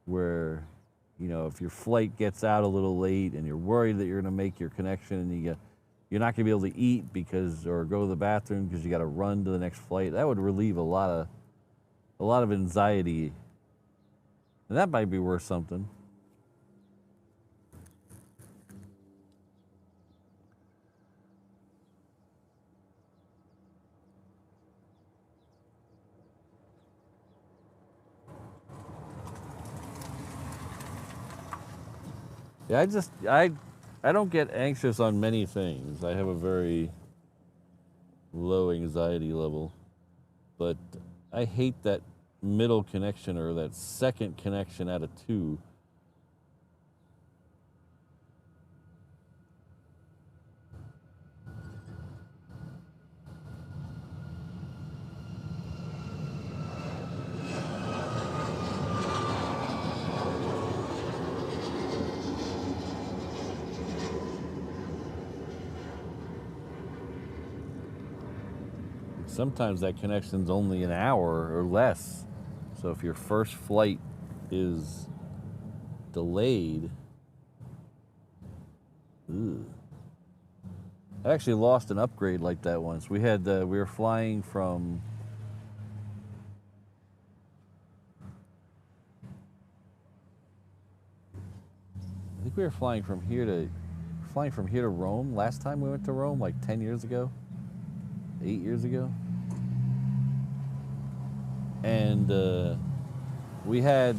Where, you know, if your flight gets out a little late and you're worried that you're going to make your connection and you're not going to be able to eat or go to the bathroom because you got to run to the next flight, that would relieve a lot of anxiety. And that might be worth something. Yeah, I don't get anxious on many things. I have a very low anxiety level. But I hate that middle connection or that second connection out of two. Sometimes that connection's only an hour or less. So if your first flight is delayed, I actually lost an upgrade like that once. We were flying from I think we were flying from here to Rome last time we went to Rome, like 10 years ago, 8 years ago. And we had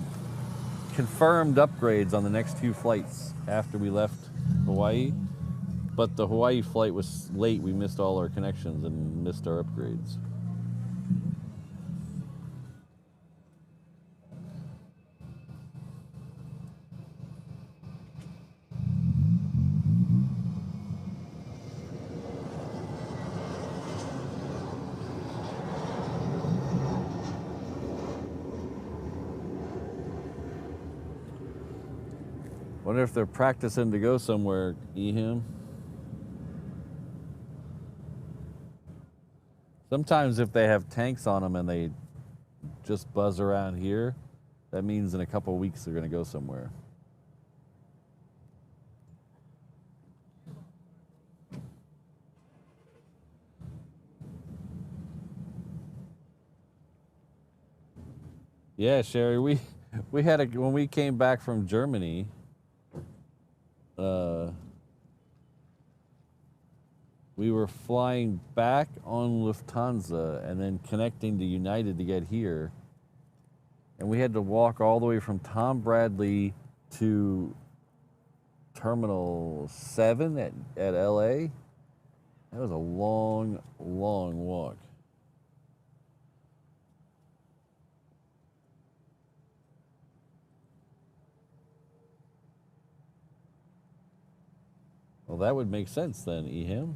confirmed upgrades on the next two flights after we left Hawaii. But the Hawaii flight was late. We missed all our connections and missed our upgrades. Wonder if they're practicing to go somewhere, Ehim. Sometimes if they have tanks on them and they just buzz around here, that means in a couple of weeks they're going to go somewhere. Yeah, Sherry, we had when we came back from Germany, we were flying back on Lufthansa and then connecting to United to get here. And we had to walk all the way from Tom Bradley to Terminal 7 at LA. That was a long, long walk. Well, that would make sense then, Ehim.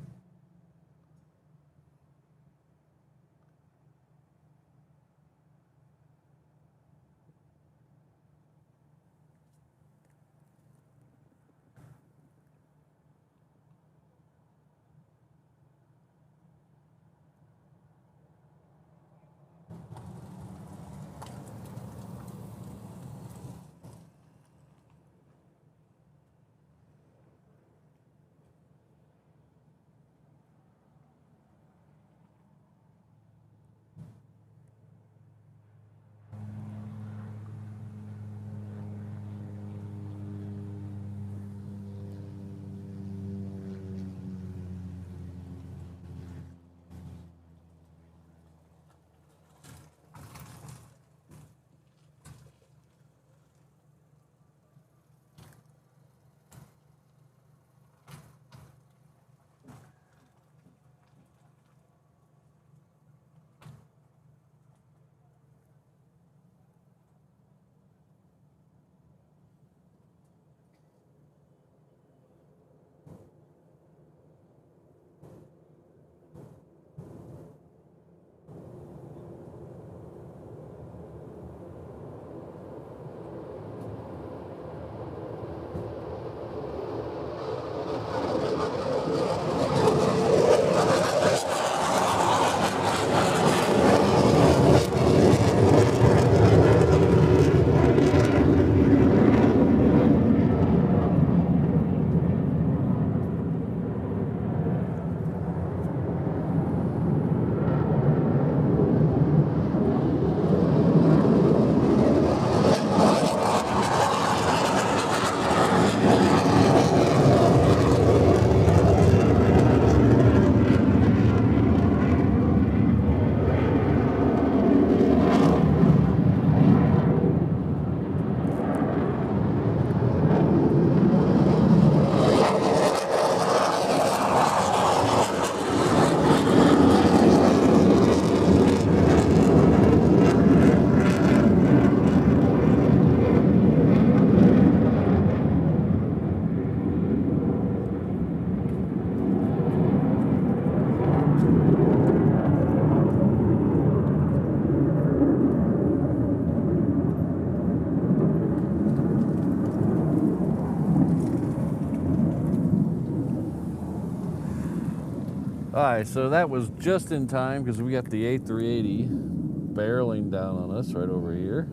All right, so that was just in time because we got the A380 barreling down on us right over here.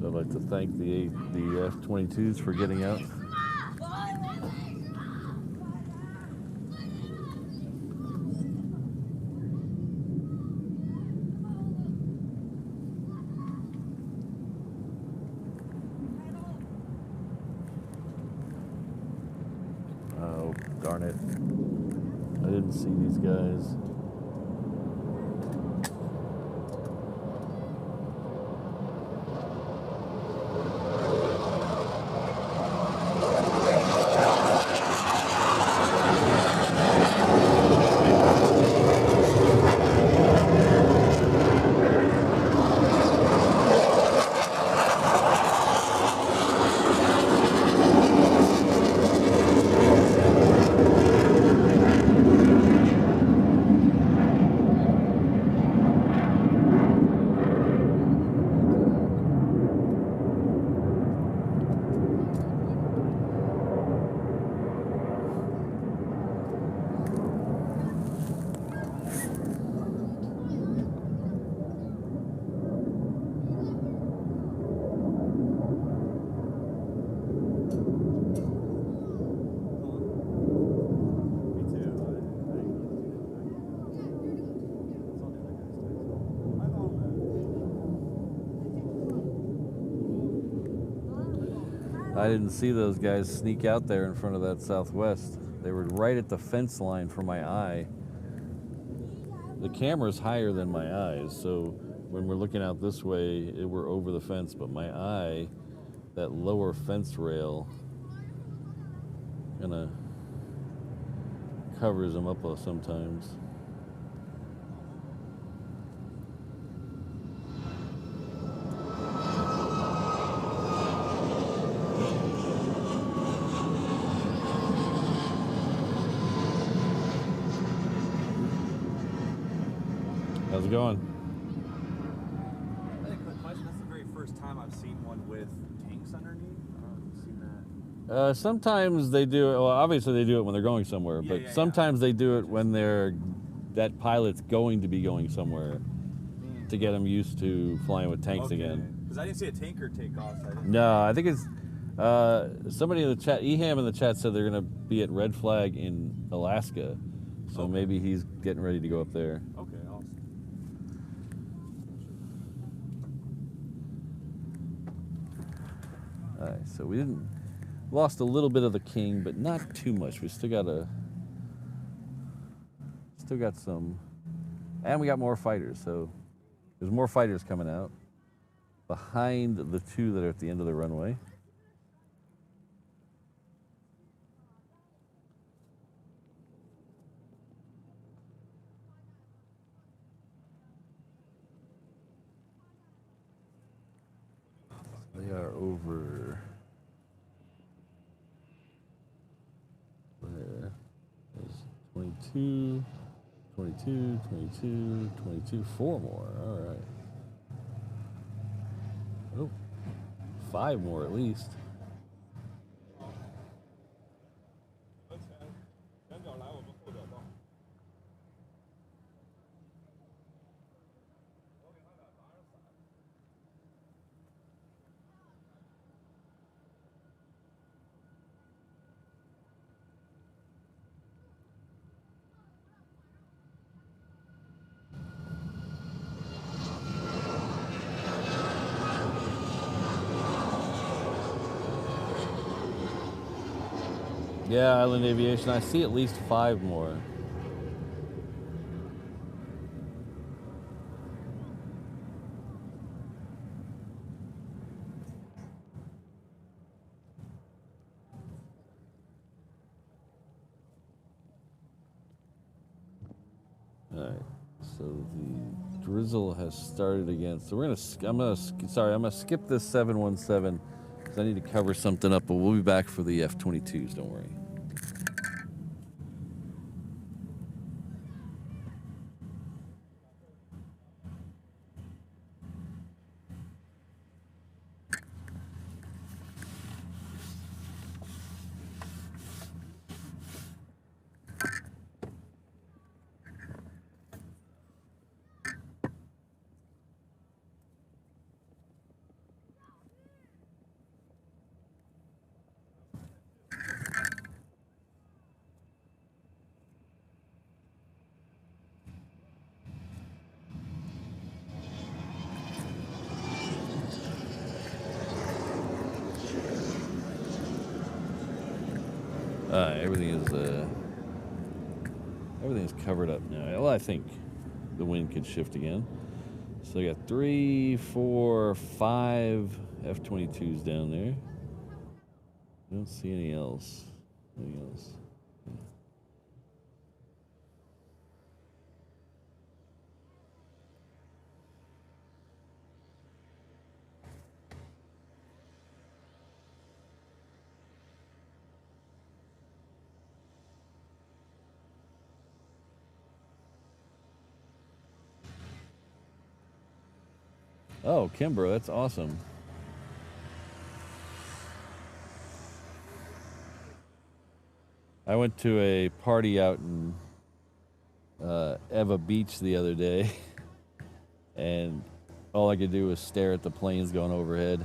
So I'd like to thank the F-22s for getting out. Oh, darn it. I didn't see these guys. I didn't see those guys sneak out there in front of that Southwest. They were right at the fence line for my eye. The camera's higher than my eyes, so when we're looking out this way, we're over the fence, but my eye, that lower fence rail, kind of covers them up sometimes. How's it going? I think quick question. That's the very first time I've seen one with tanks underneath. I don't know if you've seen that. Sometimes they do it. Well, obviously they do it when they're going somewhere, but sometimes they do it when that pilot's going to be going somewhere to get them used to flying with tanks again. Because I didn't see a tanker take off. So I didn't No, I think it's somebody in the chat. Eham in the chat said they're going to be at Red Flag in Alaska, so maybe he's getting ready to go up there. Okay, awesome. All right, so we lost a little bit of the king, but not too much. We still got some, and we got more fighters. So there's more fighters coming out behind the two that are at the end of the runway. They are over there. There's 22, 22, 22, 22, 4 more. All right. Oh, 5 more at least. Yeah, Island Aviation. I see at least 5 more. All right. So the drizzle has started again. So we're I'm gonna skip this 717 because I need to cover something up. But we'll be back for the F-22s. Don't worry. Everything's covered up now. Well, I think the wind could shift again. So I got 3, 4, 5 F-22s down there. I don't see anything else. Oh, Kimbrough, that's awesome. I went to a party out in Eva Beach the other day, and all I could do was stare at the planes going overhead.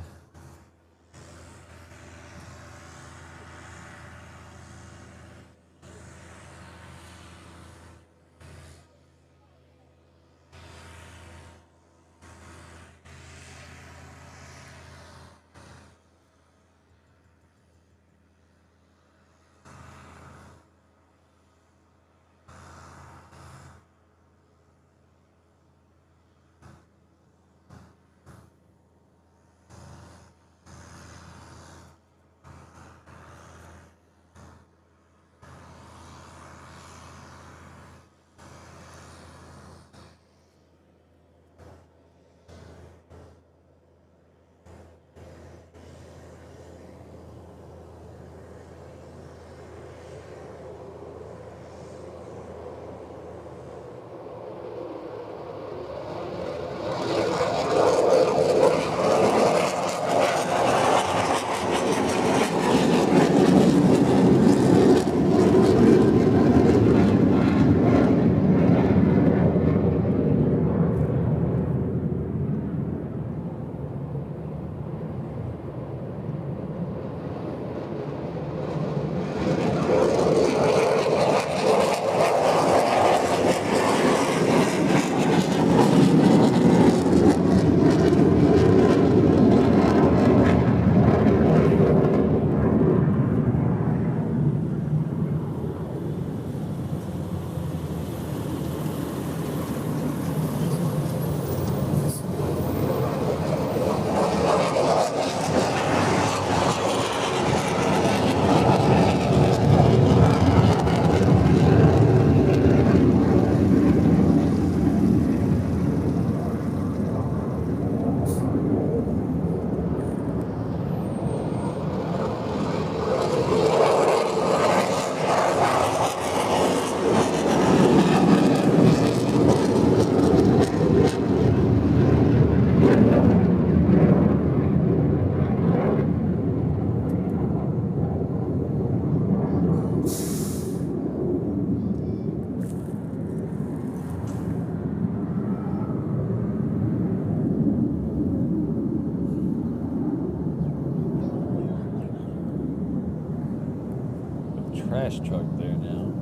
Trash truck there now.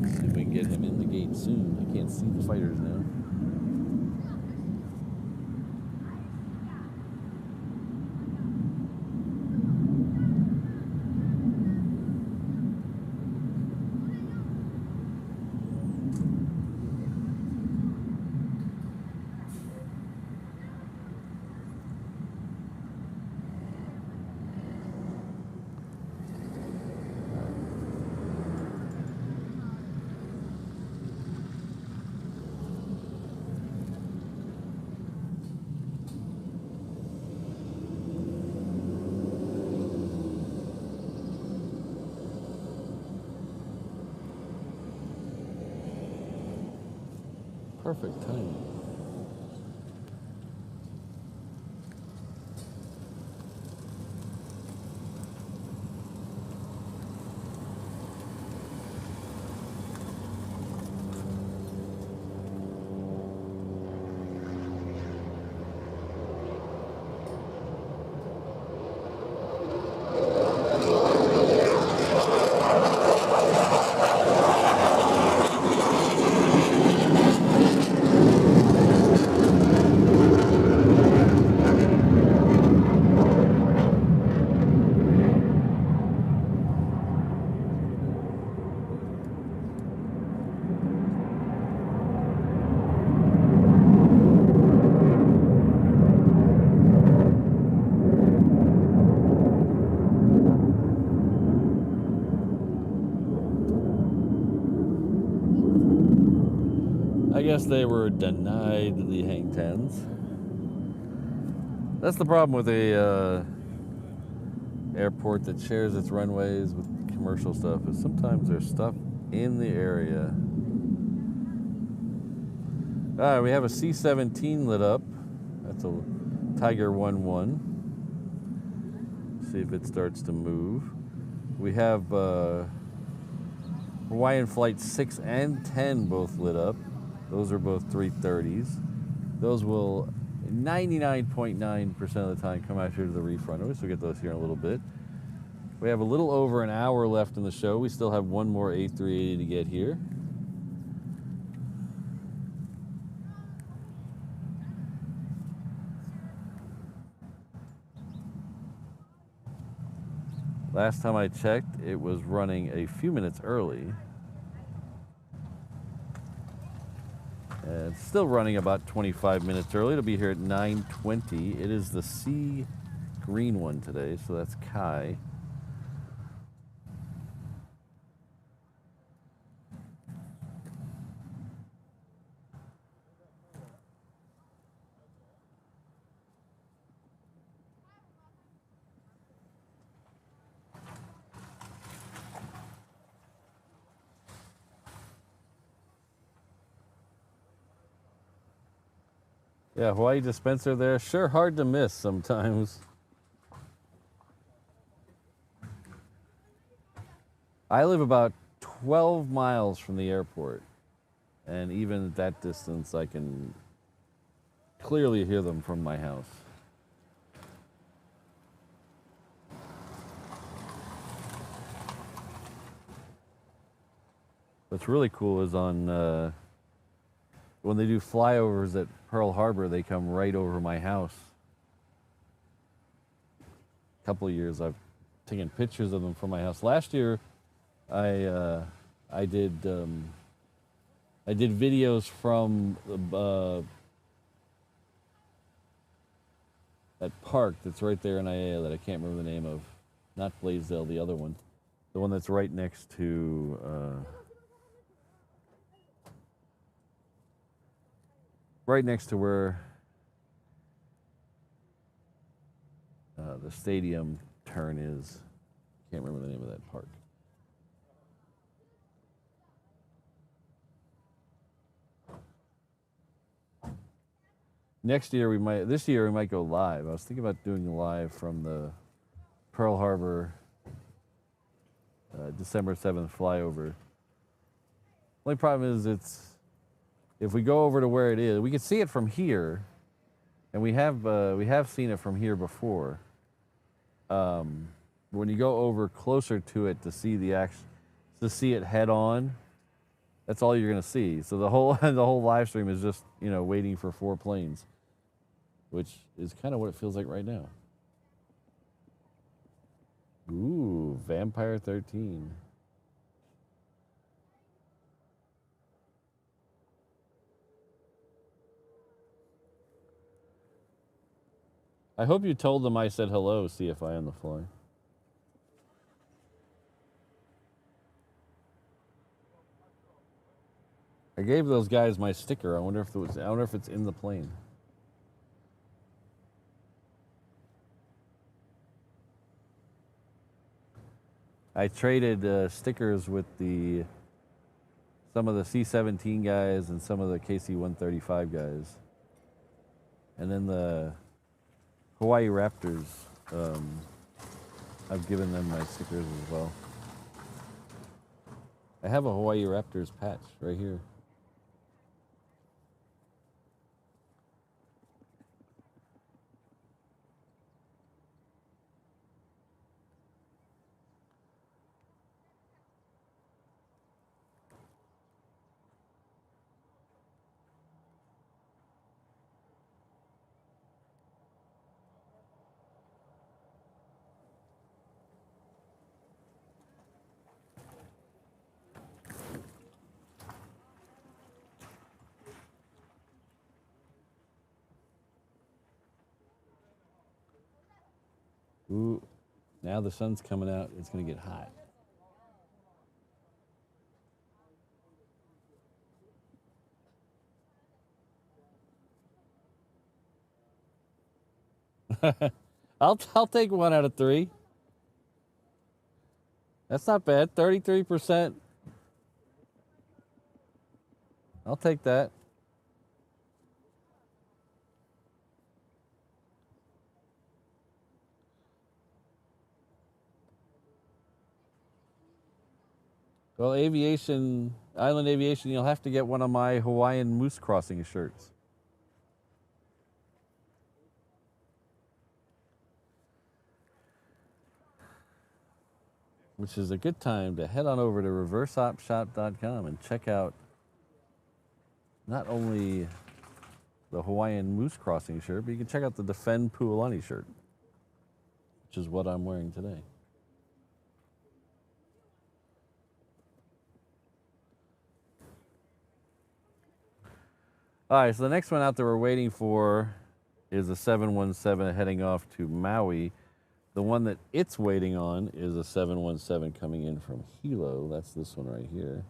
Let's see if we can get him in the gate soon. I can't see the fighters now. Perfect timing. guess they were denied the hang tens. That's the problem with a airport that shares its runways with commercial stuff, is sometimes there's stuff in the area. All right, we have a C-17 lit up. That's a Tiger 1-1. See if it starts to move. We have Hawaiian Flight 6 and 10 both lit up. Those are both 330s. Those will 99.9% of the time come out here to the reef runway, so we'll get those here in a little bit. We have a little over an hour left in the show. We still have one more A380 to get here. Last time I checked, it was running a few minutes early. And it's still running about 25 minutes early. It'll be here at 9:20. It is the sea green one today, so that's Kai. Yeah, Hawaii dispenser there. Sure hard to miss sometimes. I live about 12 miles from the airport. And even at that distance, I can clearly hear them from my house. What's really cool is on when they do flyovers at Pearl Harbor, they come right over my house. A couple of years I've taken pictures of them from my house. Last year, I did videos from that park that's right there in Aiea that I can't remember the name of. Not Blaisdell, the other one. The one that's right next to where the stadium turn is. Can't remember the name of that park. This year we might go live. I was thinking about doing live from the Pearl Harbor December 7th flyover. Only problem is if we go over to where it is, we can see it from here, and we have seen it from here before. When you go over closer to it to see it head on, that's all you're gonna see. So the whole live stream is just waiting for 4 planes, which is kind of what it feels like right now. Ooh, Vampire 13. I hope you told them I said hello, CFI on the fly. I gave those guys my sticker. I wonder if it's in the plane. I traded stickers with some of the C-17 guys and some of the KC-135 guys. And then the Hawaii Raptors, I've given them my stickers as well. I have a Hawaii Raptors patch right here. Ooh, now the sun's coming out. It's going to get hot. I'll take 1 out of 3. That's not bad. 33%. I'll take that. Well, aviation, island aviation, you'll have to get one of my Hawaiian moose crossing shirts. Which is a good time to head on over to reverseopshop.com and check out not only the Hawaiian moose crossing shirt, but you can check out the Defend Puolani shirt, which is what I'm wearing today. All right, so the next one out that we're waiting for is a 717 heading off to Maui. The one that it's waiting on is a 717 coming in from Hilo. That's this one right here.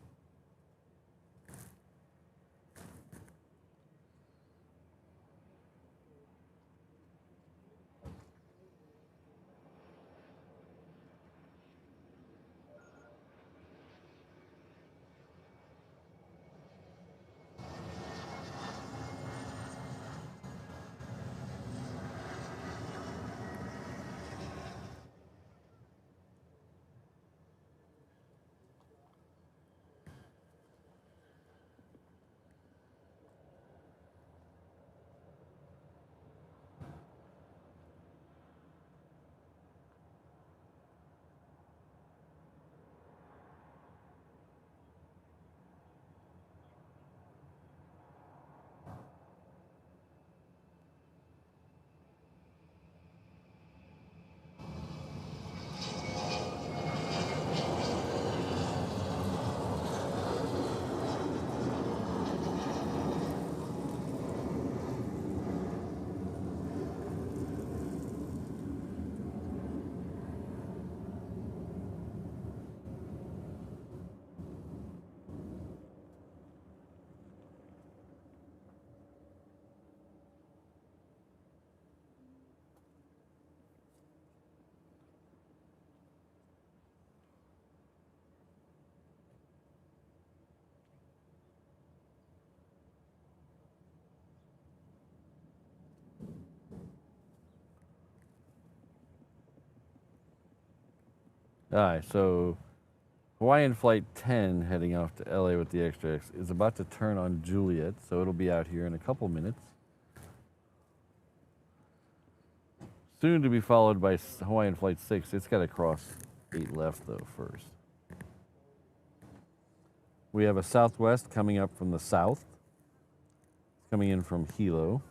All right, so Hawaiian Flight 10 heading off to LA with the Extra X is about to turn on Juliet, so it'll be out here in a couple minutes. Soon to be followed by Hawaiian Flight 6. It's got to cross 8 left, though, first. We have a Southwest coming up from the south, coming in from Hilo.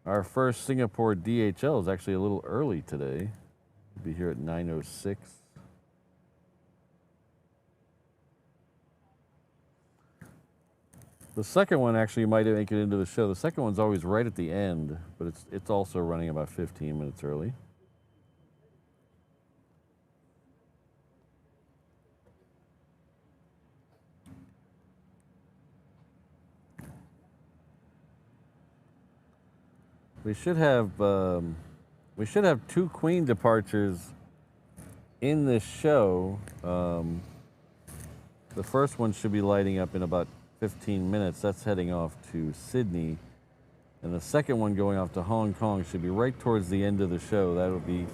Our first Singapore DHL is actually a little early today. We'll be here at 9:06. The second one actually might make it into the show. The second one's always right at the end, but it's also running about 15 minutes early. We should have 2 Queen departures in this show. The first one should be lighting up in about 15 minutes. That's heading off to Sydney. And the second one going off to Hong Kong should be right towards the end of the show. That'll be,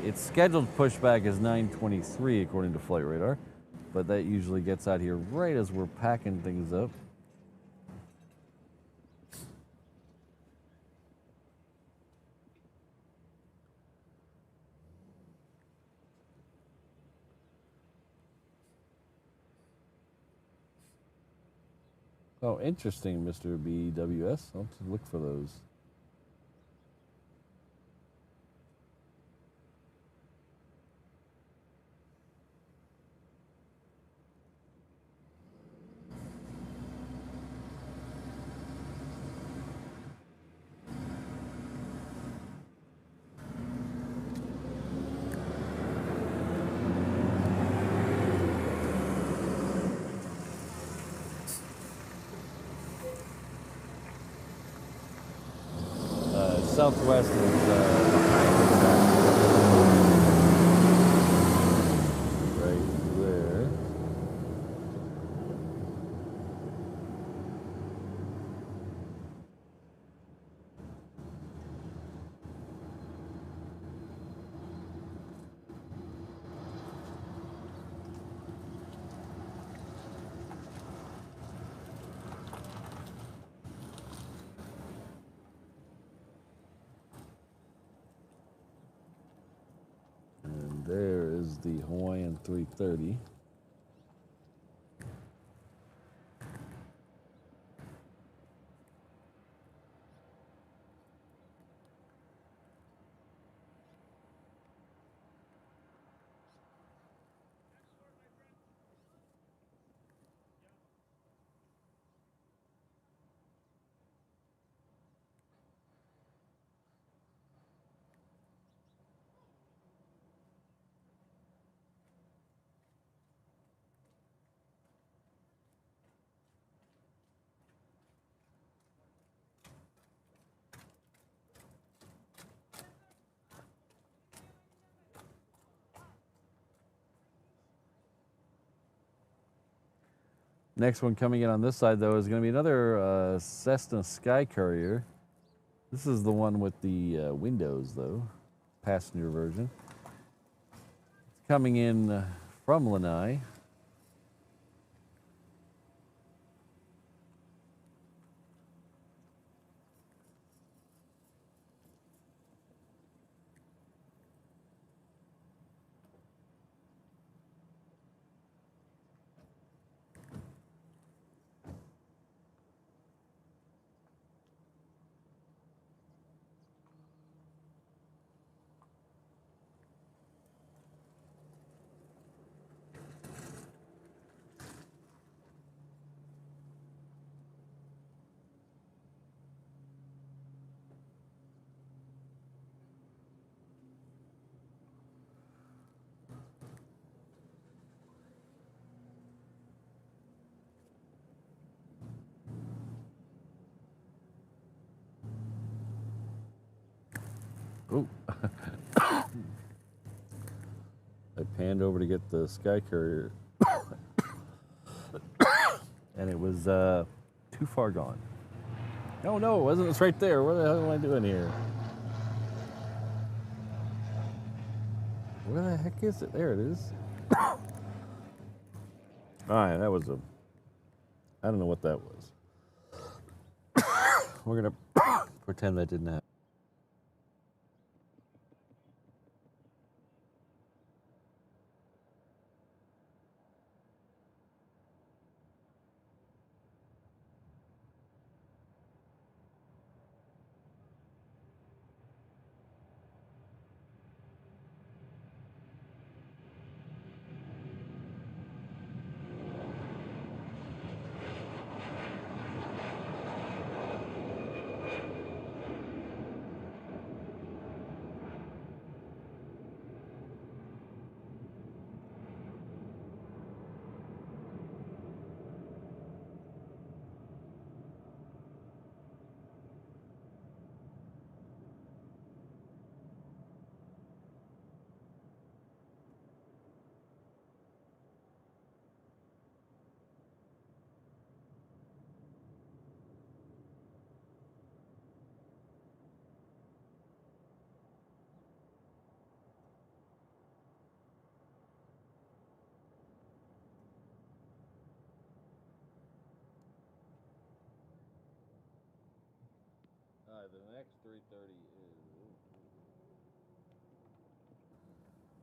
its scheduled pushback is 9:23 according to Flight Radar, but that usually gets out here right as we're packing things up. Oh, interesting, Mr. BWS. I'll have to look for those. Southwest is behind us. Right there. And there is the Hawaiian 330. Next one coming in on this side, though, is going to be another Cessna Sky Courier. This is the one with the windows, though, passenger version. It's coming in from Lanai. Oh, I panned over to get the Sky Courier, and it was too far gone. Oh no, it wasn't. It's right there. What the hell am I doing here? Where the heck is it? There it is. All right, that was I don't know what that was. We're gonna pretend that didn't happen.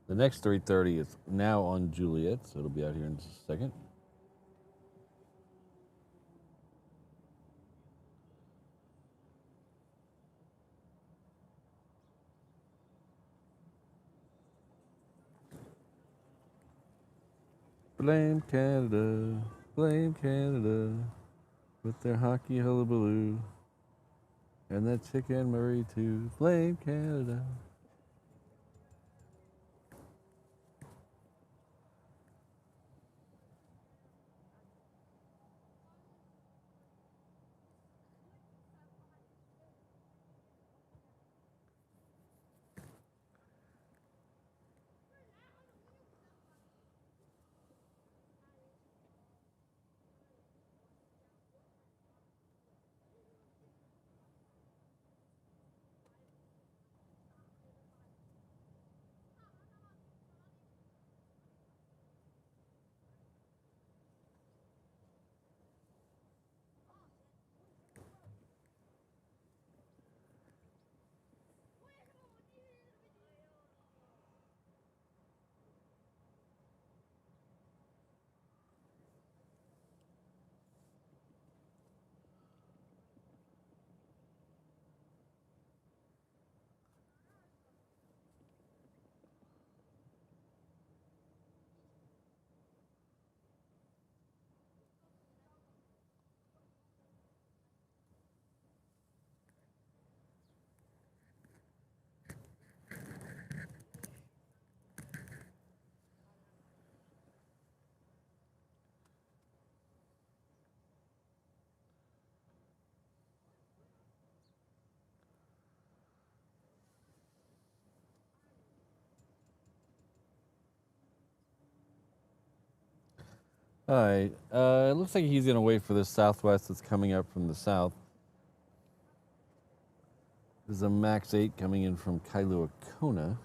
The next 330 is now on Juliet, so it'll be out here in just a second. Blame Canada, with their hockey hullabaloo, and that chicken Murray too. Blame Canada. All right. It looks like he's going to wait for this Southwest that's coming up from the south. This is a MAX 8 coming in from Kailua Kona.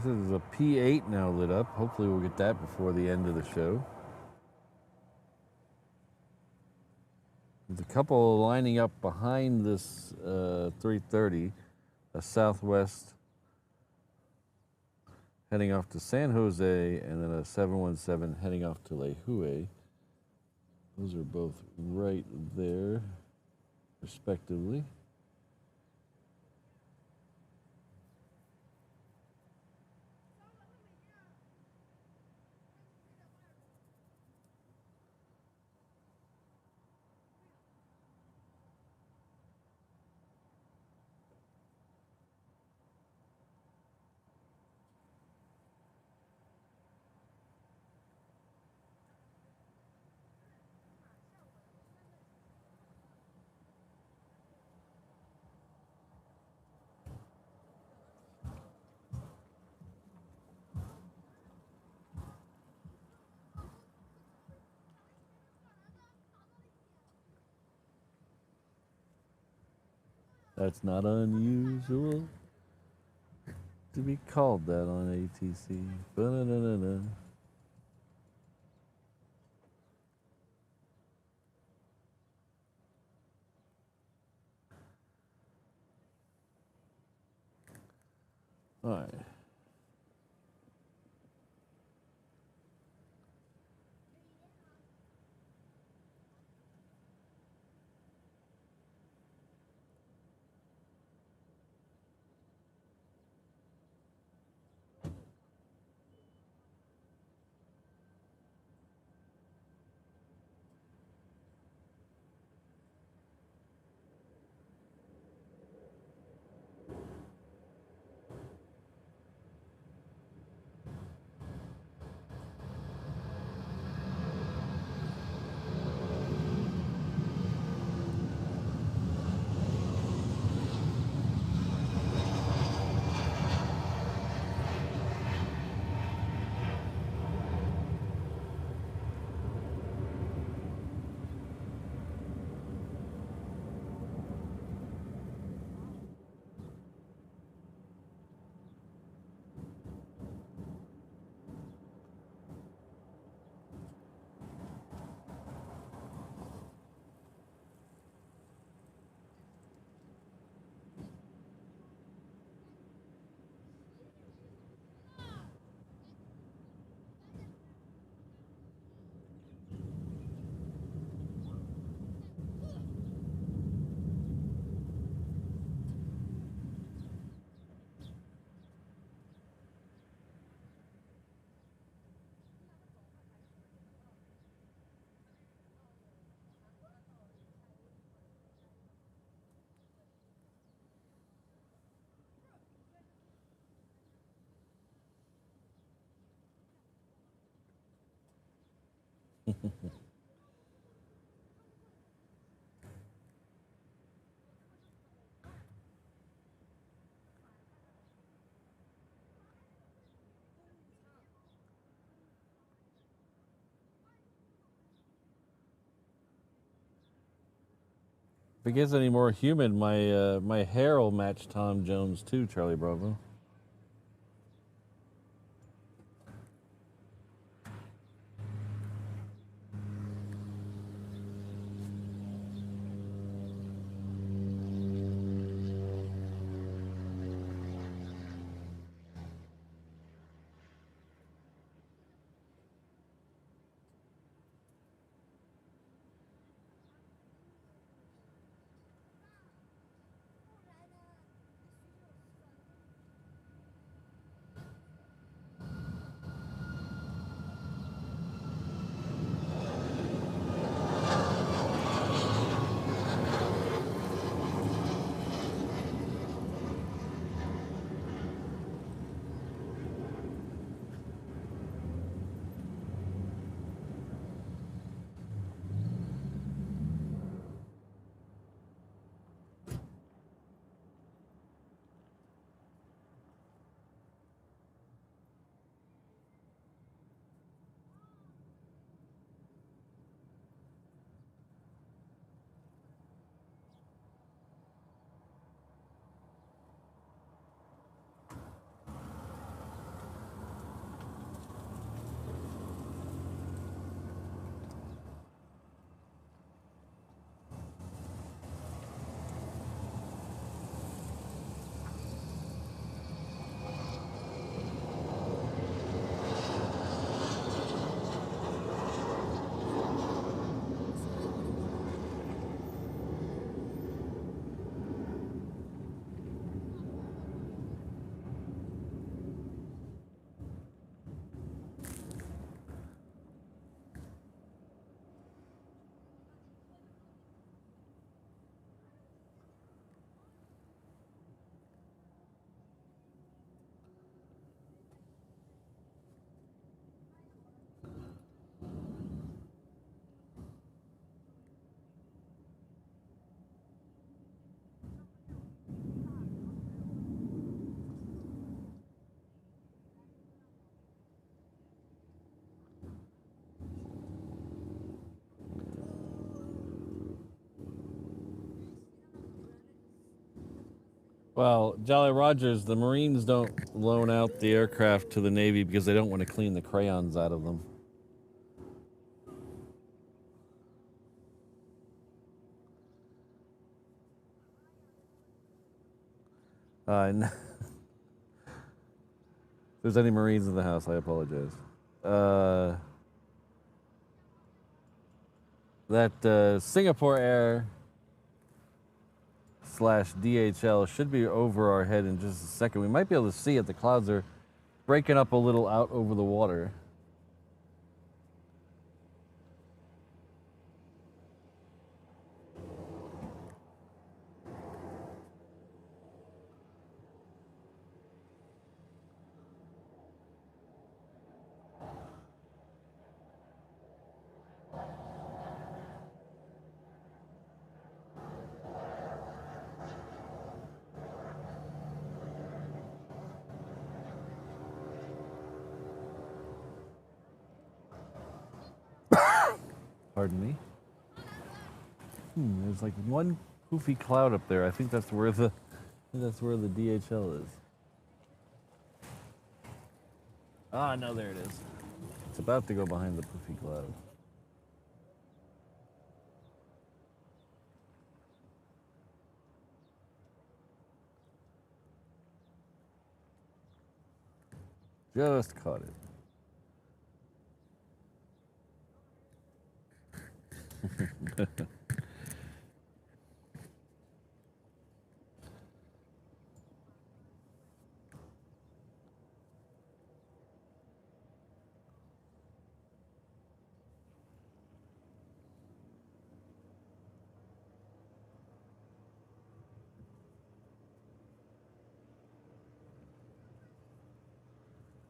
This is a P8 now lit up. Hopefully we'll get that before the end of the show. There's a couple lining up behind this 330, a Southwest heading off to San Jose, and then a 717 heading off to Lehue. Those are both right there, respectively. That's not unusual to be called that on ATC. Ba-da-da-da-da. All right. If it gets any more humid, my hair will match Tom Jones too, Charlie Bravo. Well, Jolly Rogers, the Marines don't loan out the aircraft to the Navy because they don't want to clean the crayons out of them. If there's any Marines in the house, I apologize. That Singapore Air / DHL should be over our head in just a second. We might be able to see it. The clouds are breaking up a little out over the water. Pardon me. There's like one poofy cloud up there. I think that's where the DHL is. Ah, no, there it is. It's about to go behind the poofy cloud. Just caught it.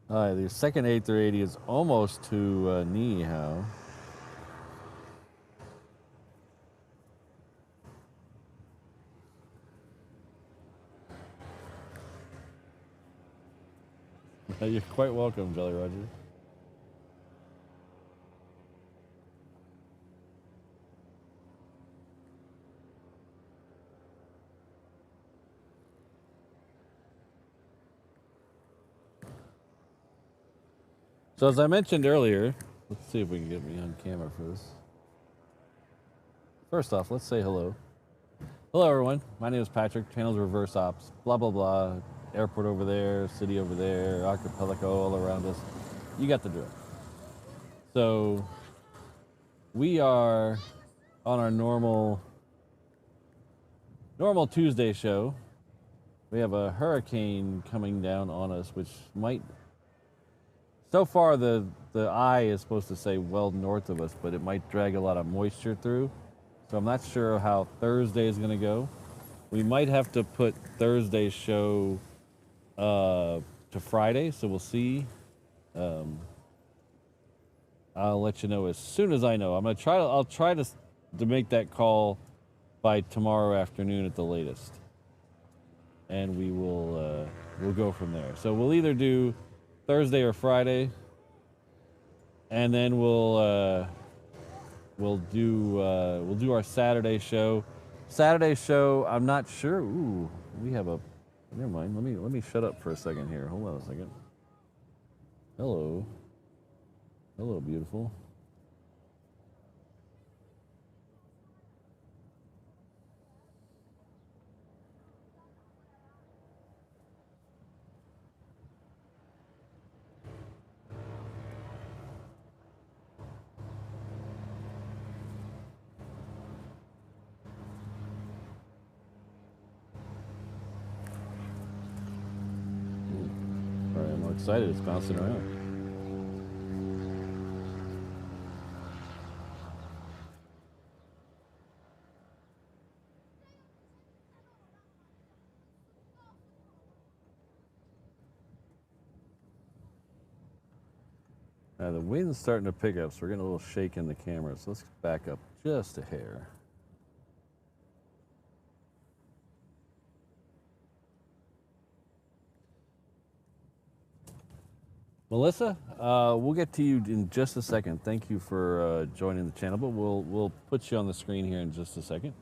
All right, the second A380 is almost to Niihau. You're quite welcome, Jolly Roger. So as I mentioned earlier, let's see if we can get me on camera for this. First off, let's say hello. Hello, everyone. My name is Patrick. Channel's Reverse Ops. Blah, blah, blah. Airport over there, city over there, archipelago all around us. You got the drill. So we are on our normal Tuesday show. We have a hurricane coming down on us, which might... So far, the eye is supposed to say well north of us, but it might drag a lot of moisture through. So I'm not sure how Thursday is going to go. We might have to put Thursday's show to Friday, so we'll see. I'll let you know as soon as I know. I'll try to make that call by tomorrow afternoon at the latest, and we'll go from there. So we'll either do Thursday or Friday, and then we'll do our Saturday show. Saturday show, I'm not sure. Ooh, we have a... Never mind. Let me shut up for a second here. Hold on a second. Hello. Hello, beautiful. I'm excited. It's bouncing around. The wind's starting to pick up, so we're getting a little shake in the camera. So let's back up just a hair. Melissa, we'll get to you in just a second. Thank you for joining the channel, but we'll put you on the screen here in just a second.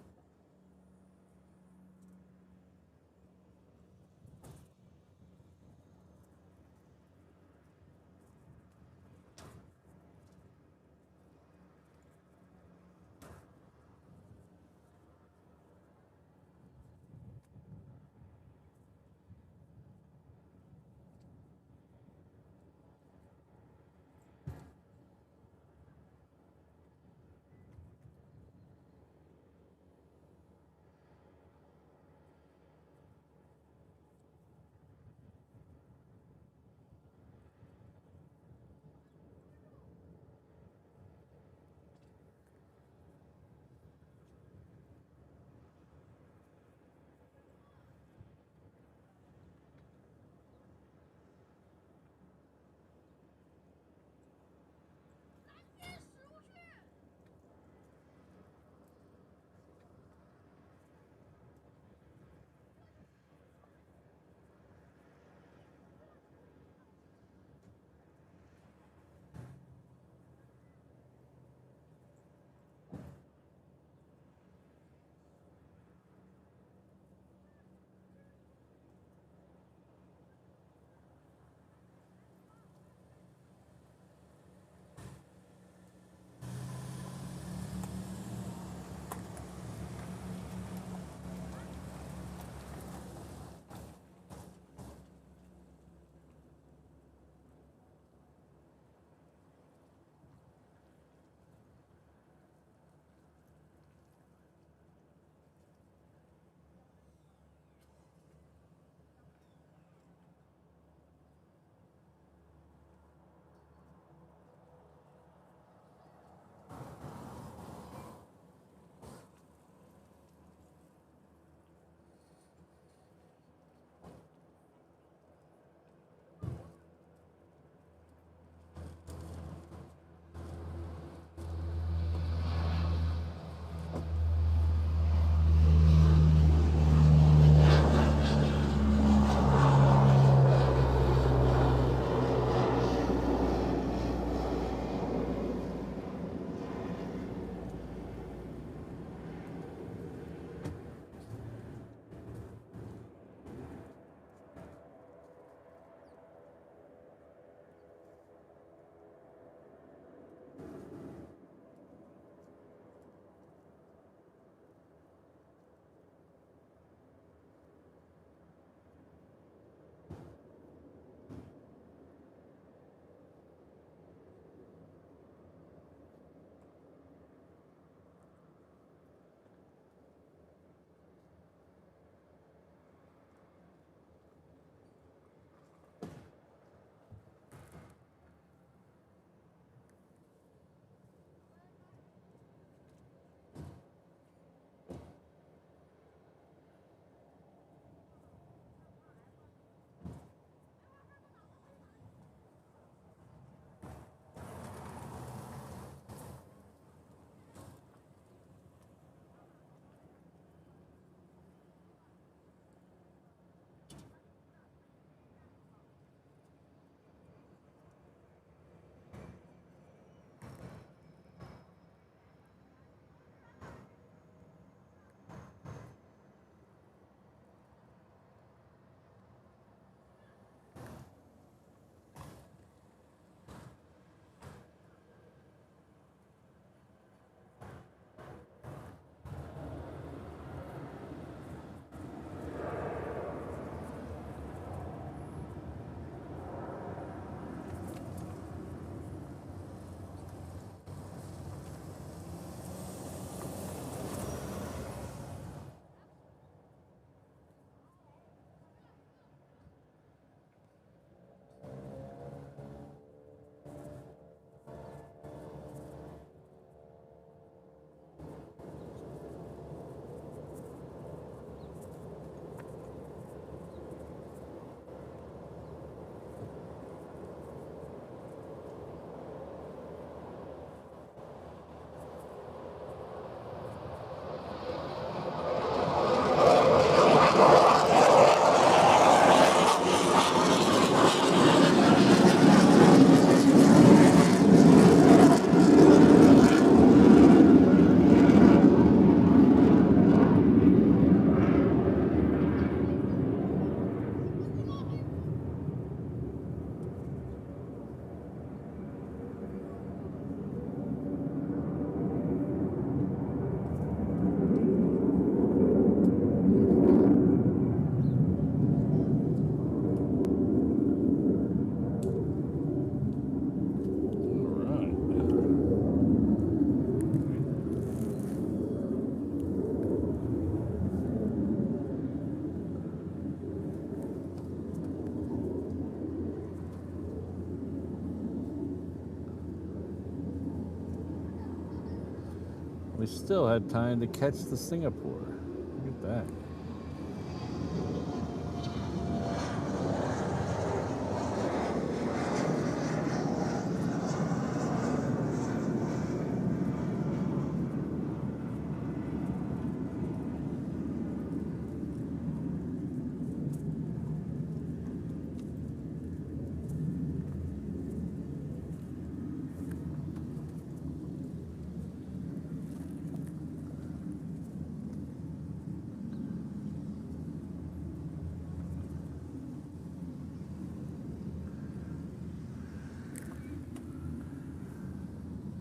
I still had time to catch the Singapore. Look at that.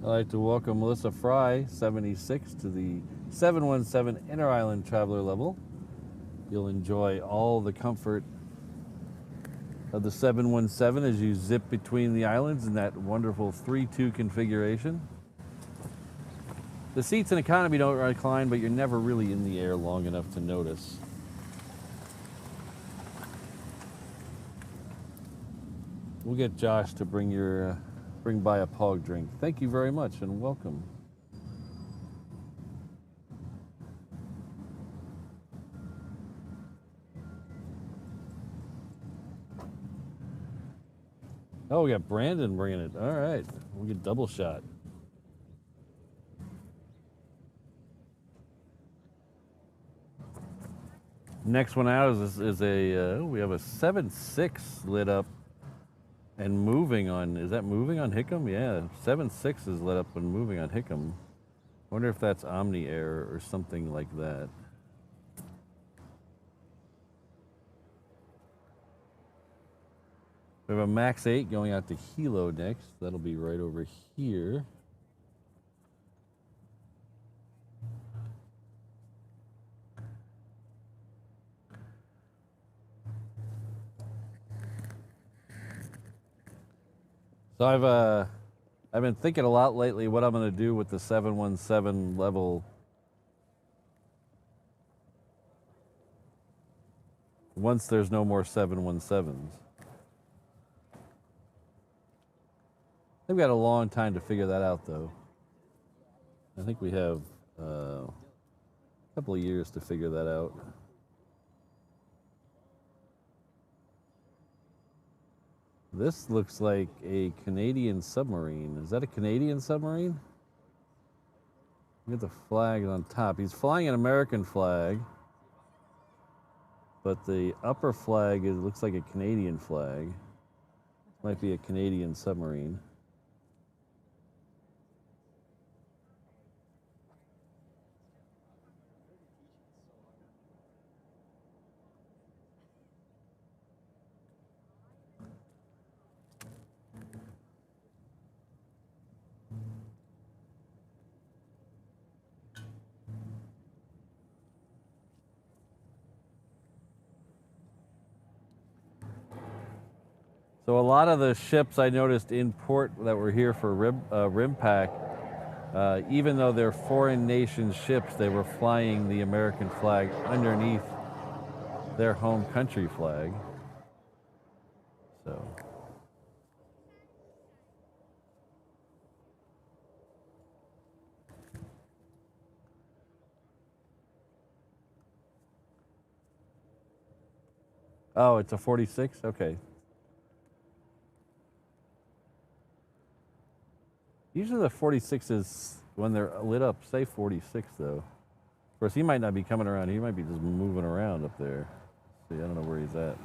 I'd like to welcome Melissa Fry, 76, to the 717 Inter-Island Traveler level. You'll enjoy all the comfort of the 717 as you zip between the islands in that wonderful 3-2 configuration. The seats in economy don't recline, but you're never really in the air long enough to notice. We'll get Josh to bring by a pog drink. Thank you very much and welcome. Oh, we got Brandon bringing it. All right, we'll get double shot. Next one out is a, we have a 7.6 lit up and moving on, is that moving on Hickam? Yeah, 7.6 is lit up and moving on Hickam. I wonder if that's Omni Air or something like that. We have a Max 8 going out to Hilo next. That'll be right over here. So I've been thinking a lot lately what I'm going to do with the 717 level once there's no more 717s. They've got a long time to figure that out, though. I think we have a couple of years to figure that out. This looks like a Canadian submarine. Is that a Canadian submarine? Look at the flag on top. He's flying an American flag, but the upper flag looks like a Canadian flag. Might be a Canadian submarine. So a lot of the ships I noticed in port that were here for RIMPAC, even though they're foreign nation ships, they were flying the American flag underneath their home country flag. So. Oh, it's a 46? Okay. Usually the 46s, when they're lit up, say 46 though. Of course, he might not be coming around. He might be just moving around up there. See, I don't know where he's at.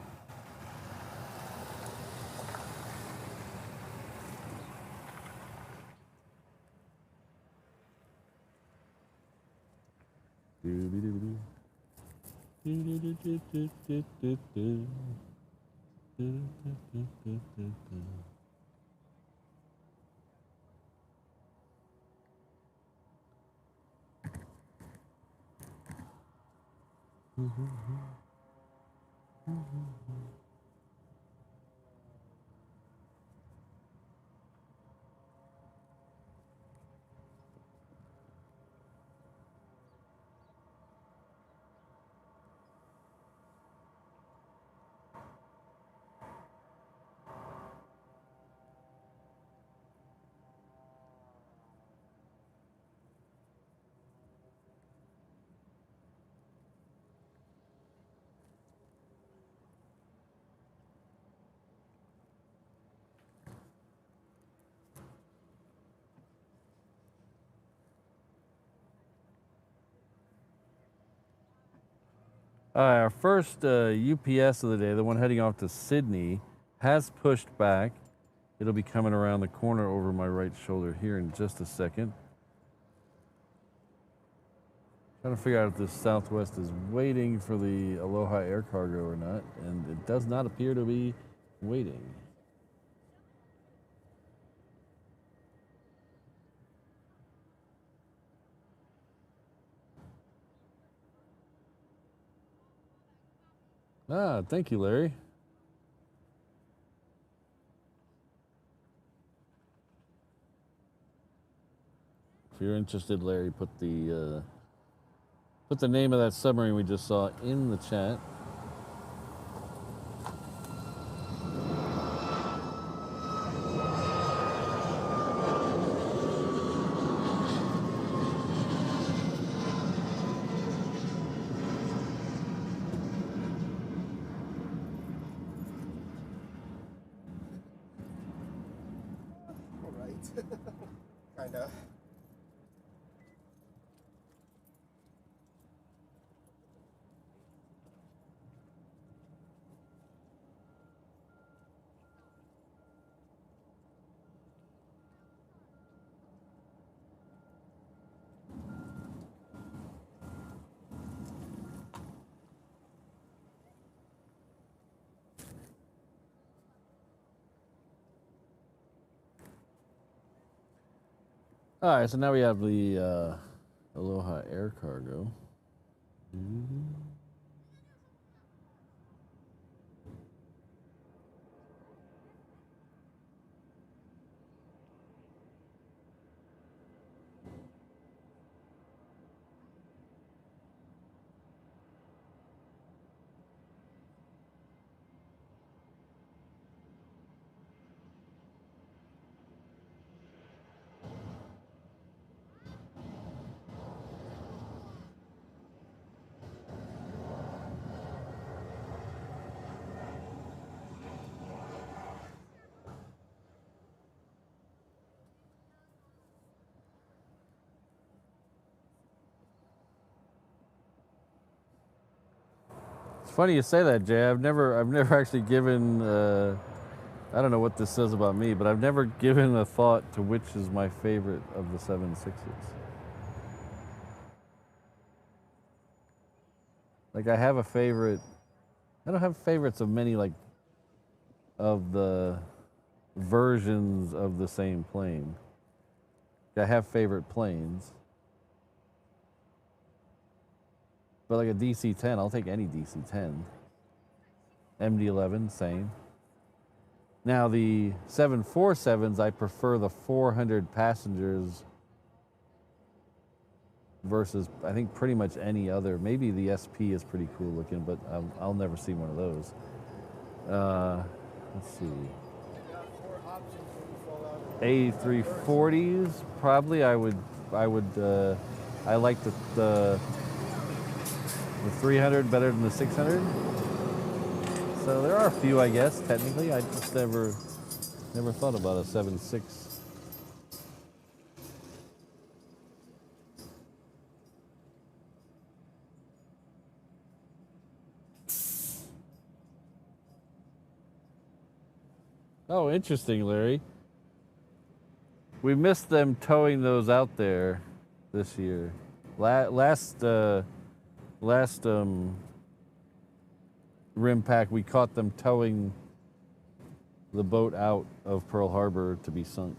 Our first UPS of the day, the one heading off to Sydney, has pushed back. It'll be coming around the corner over my right shoulder here in just a second. Trying to figure out if this Southwest is waiting for the Aloha air cargo or not, and it does not appear to be waiting. Ah, thank you, Larry. If you're interested, Larry, put the name of that submarine we just saw in the chat. All right. Kinda. All right, so now we have the Aloha air cargo. It's funny you say that, Jay. I've never actually given. I don't know what this says about me, but I've never given a thought to which is my favorite of the 767s. Like I have a favorite. I don't have favorites of many like of the versions of the same plane. I have favorite planes. But like a DC-10, I'll take any DC-10. MD-11, same. Now the 747s, I prefer the 400 passengers versus I think pretty much any other. Maybe the SP is pretty cool looking, but I'll never see one of those. Let's see. A340s, probably. I like the 300 better than the 600. So there are a few, I guess, technically. I just never thought about a 7.6. Oh, interesting, Larry. We missed them towing those out there this year. Last rim pack, we caught them towing the boat out of Pearl Harbor to be sunk.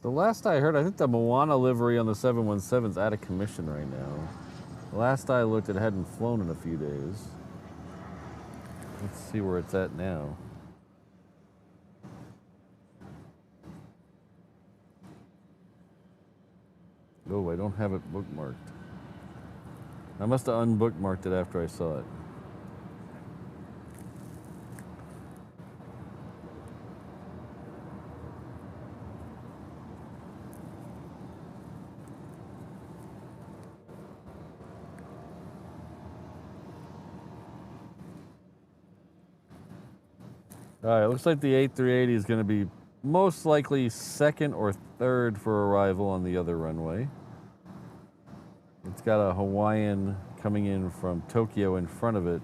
The last I heard, I think the Moana livery on the 717 is out of commission right now. Last I looked, it hadn't flown in a few days. Let's see where it's at now. Oh, I don't have it bookmarked. I must have unbookmarked it after I saw it. All right, looks like the A380 is going to be most likely second or third for arrival on the other runway. It's got a Hawaiian coming in from Tokyo in front of it.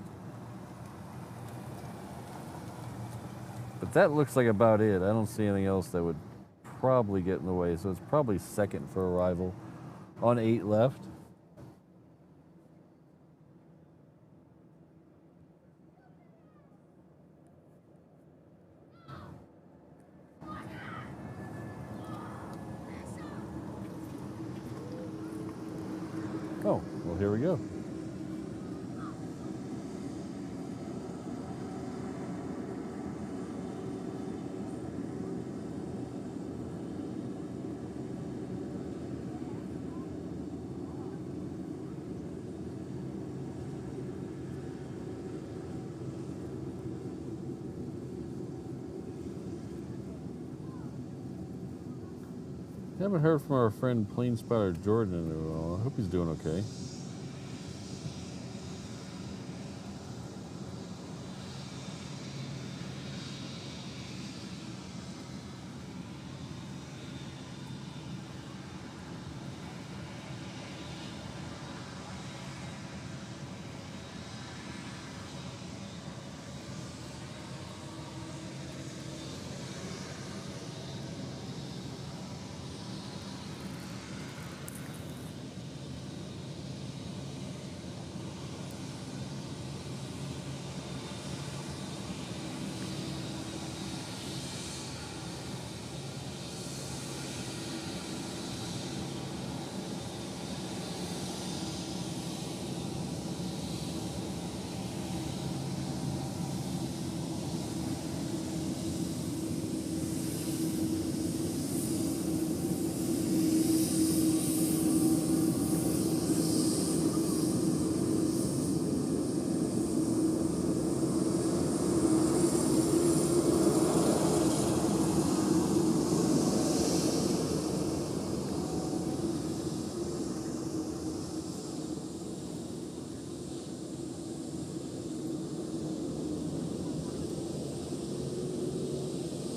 But that looks like about it. I don't see anything else that would probably get in the way. So it's probably second for arrival on 8 left. Oh, well, here we go. Haven't heard from our friend Plane Spotter Jordan in a while. I hope he's doing okay.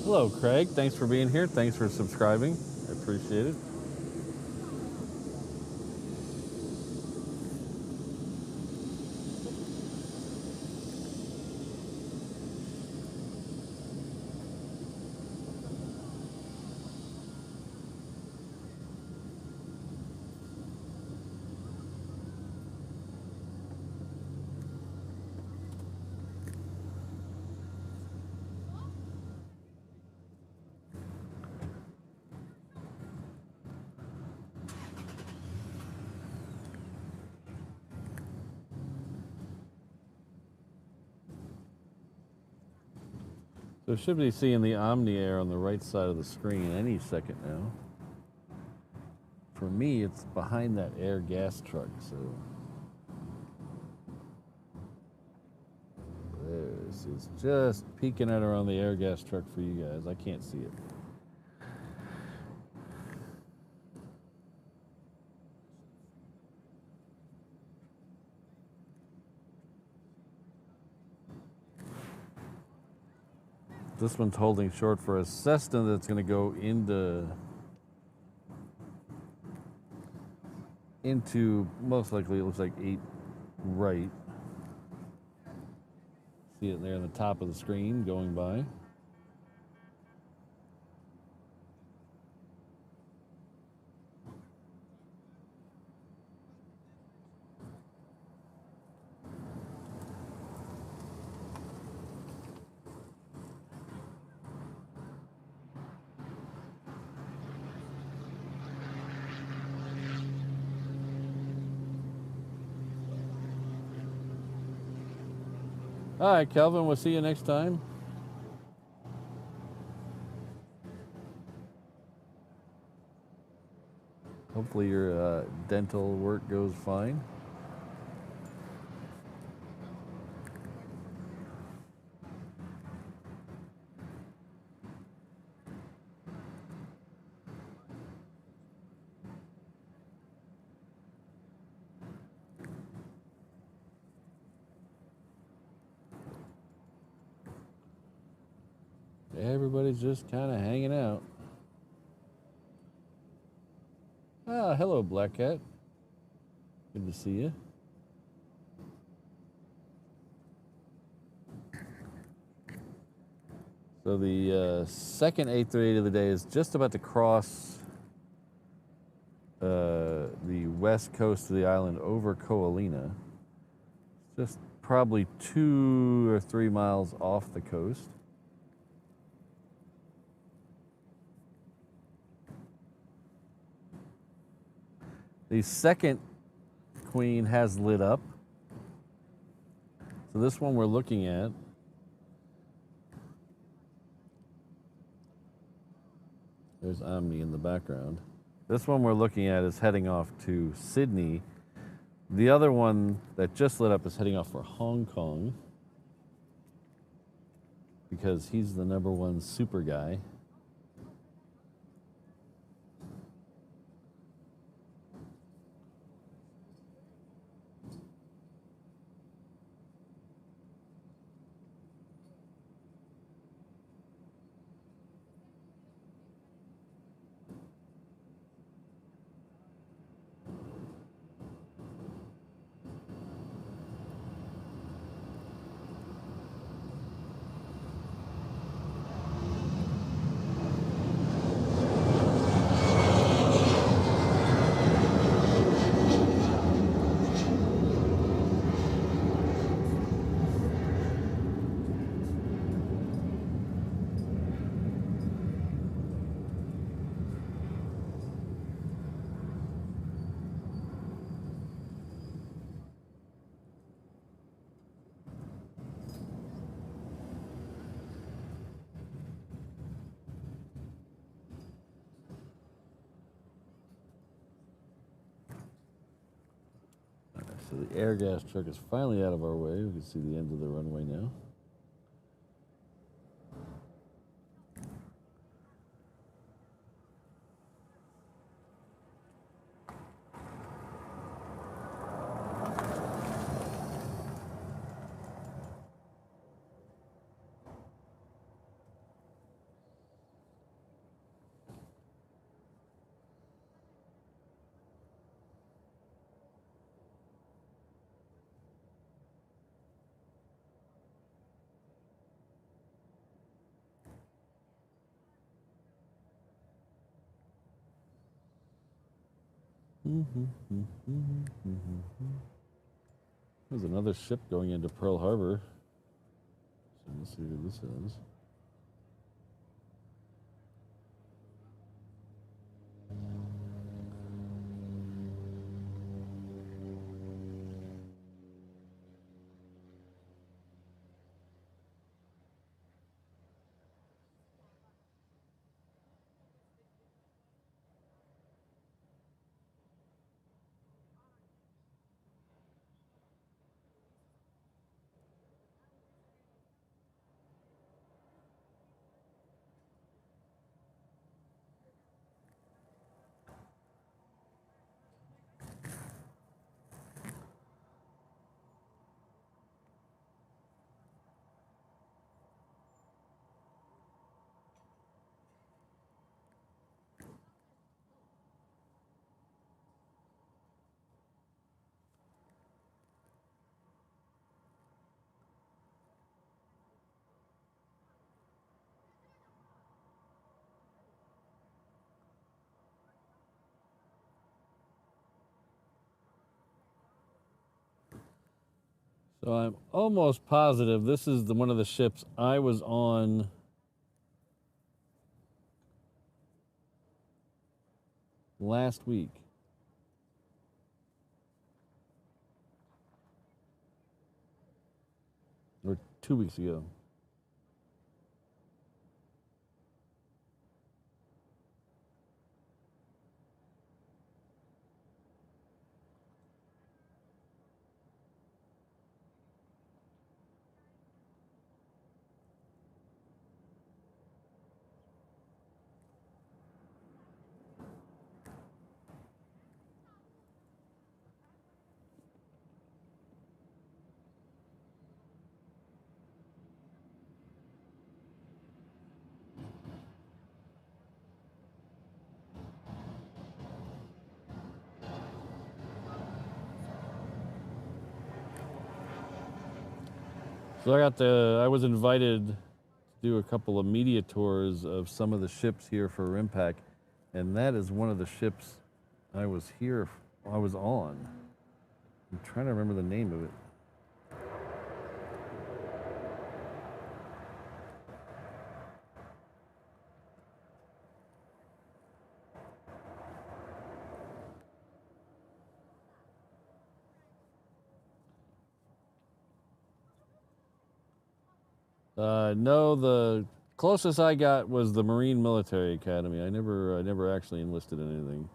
Hello, Craig. Thanks for being here. Thanks for subscribing. I appreciate it. So should be seeing the Omni Air on the right side of the screen any second now. For me, it's behind that air gas truck, so. It's just peeking at around the air gas truck for you guys. I can't see it. This one's holding short for a Cessna that's going to go into most likely, it looks like 8 right. See it there on the top of the screen going by. All right, Kelvin, we'll see you next time. Hopefully your dental work goes fine. Everybody's just kind of hanging out. Ah, hello, Black Cat. Good to see you. So the second A380 of the day is just about to cross the west coast of the island over Koalina. It's just probably 2 or 3 miles off the coast. The second queen has lit up. So this one we're looking at there's Omni in the background. This one we're looking at is heading off to Sydney. The other one that just lit up is heading off for Hong Kong because he's the #1 super guy. So the air gas truck is finally out of our way. We can see the end of the runway now. There's another ship going into Pearl Harbor. So let's see who this is. So I'm almost positive this is one of the ships I was on last week. Or 2 weeks ago. So I was invited to do a couple of media tours of some of the ships here for RIMPAC, and that is one of the ships I was on. I'm trying to remember the name of it. No, the closest I got was the Marine Military Academy. I never actually enlisted in anything.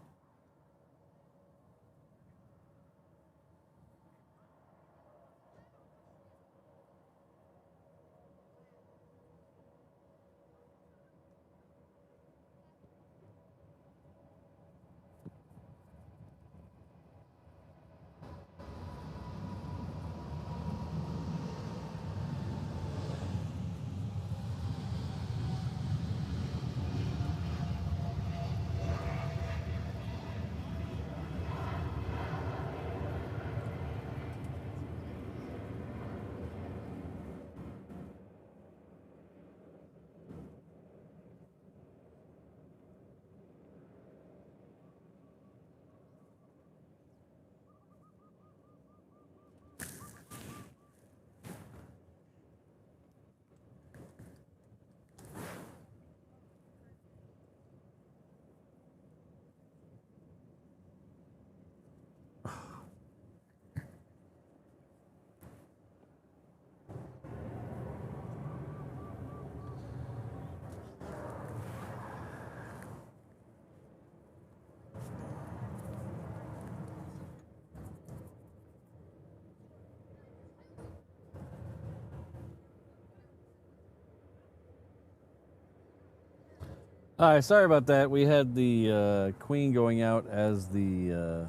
Hi, sorry about that. We had the Queen going out as the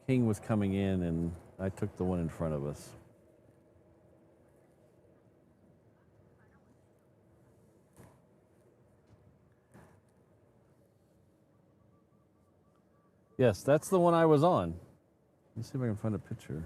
King was coming in, and I took the one in front of us. Yes, that's the one I was on. Let's see if I can find a picture.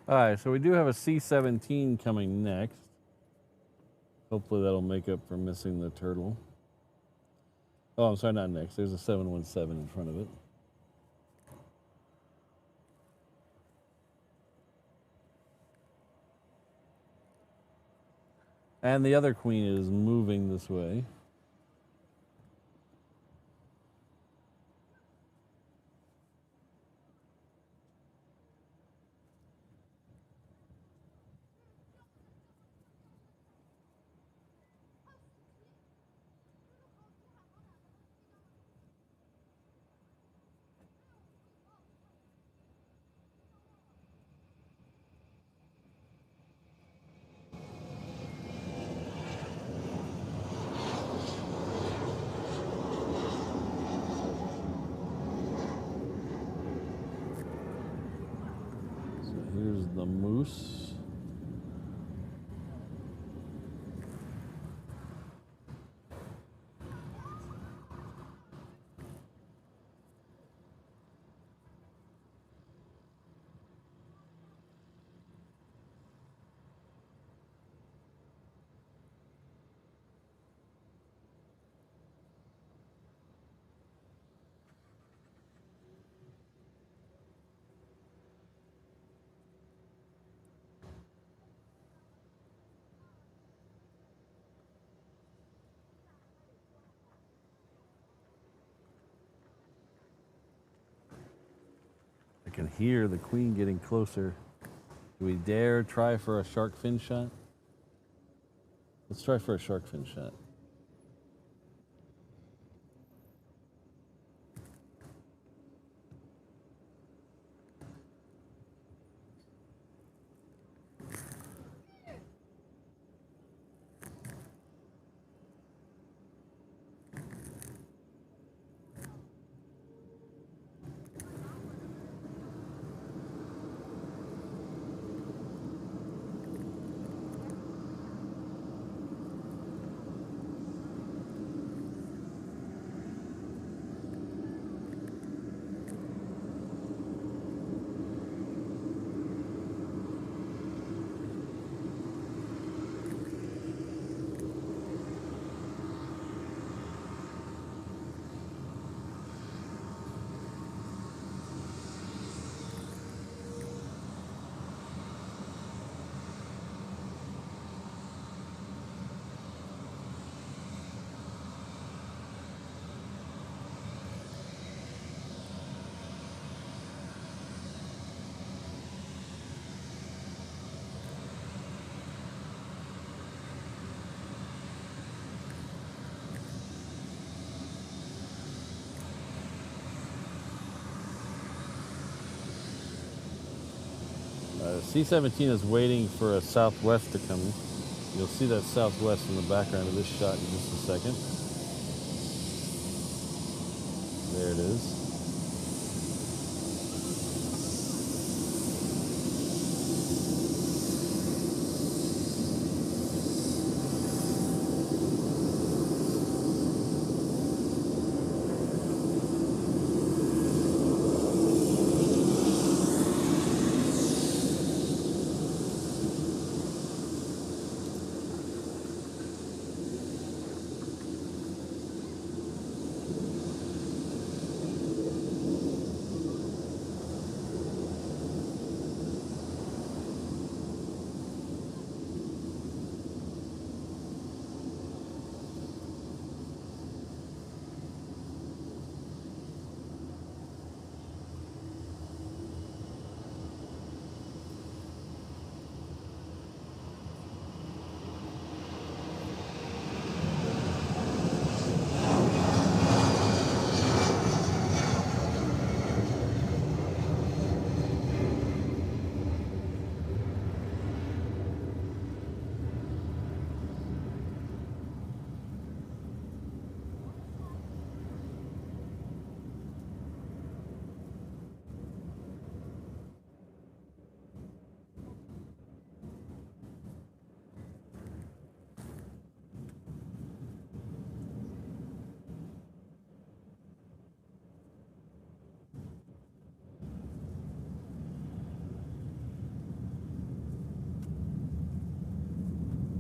All right, so we do have a C-17 coming next. Hopefully that'll make up for missing the turtle. Oh, I'm sorry, not next. There's a 717 in front of it. And the other Queen is moving this way. can hear the Queen getting closer. Do we dare try for a shark fin shot? Let's try for a shark fin shot. C-17 is waiting for a Southwest to come. You'll see that Southwest in the background of this shot in just a second. There it is.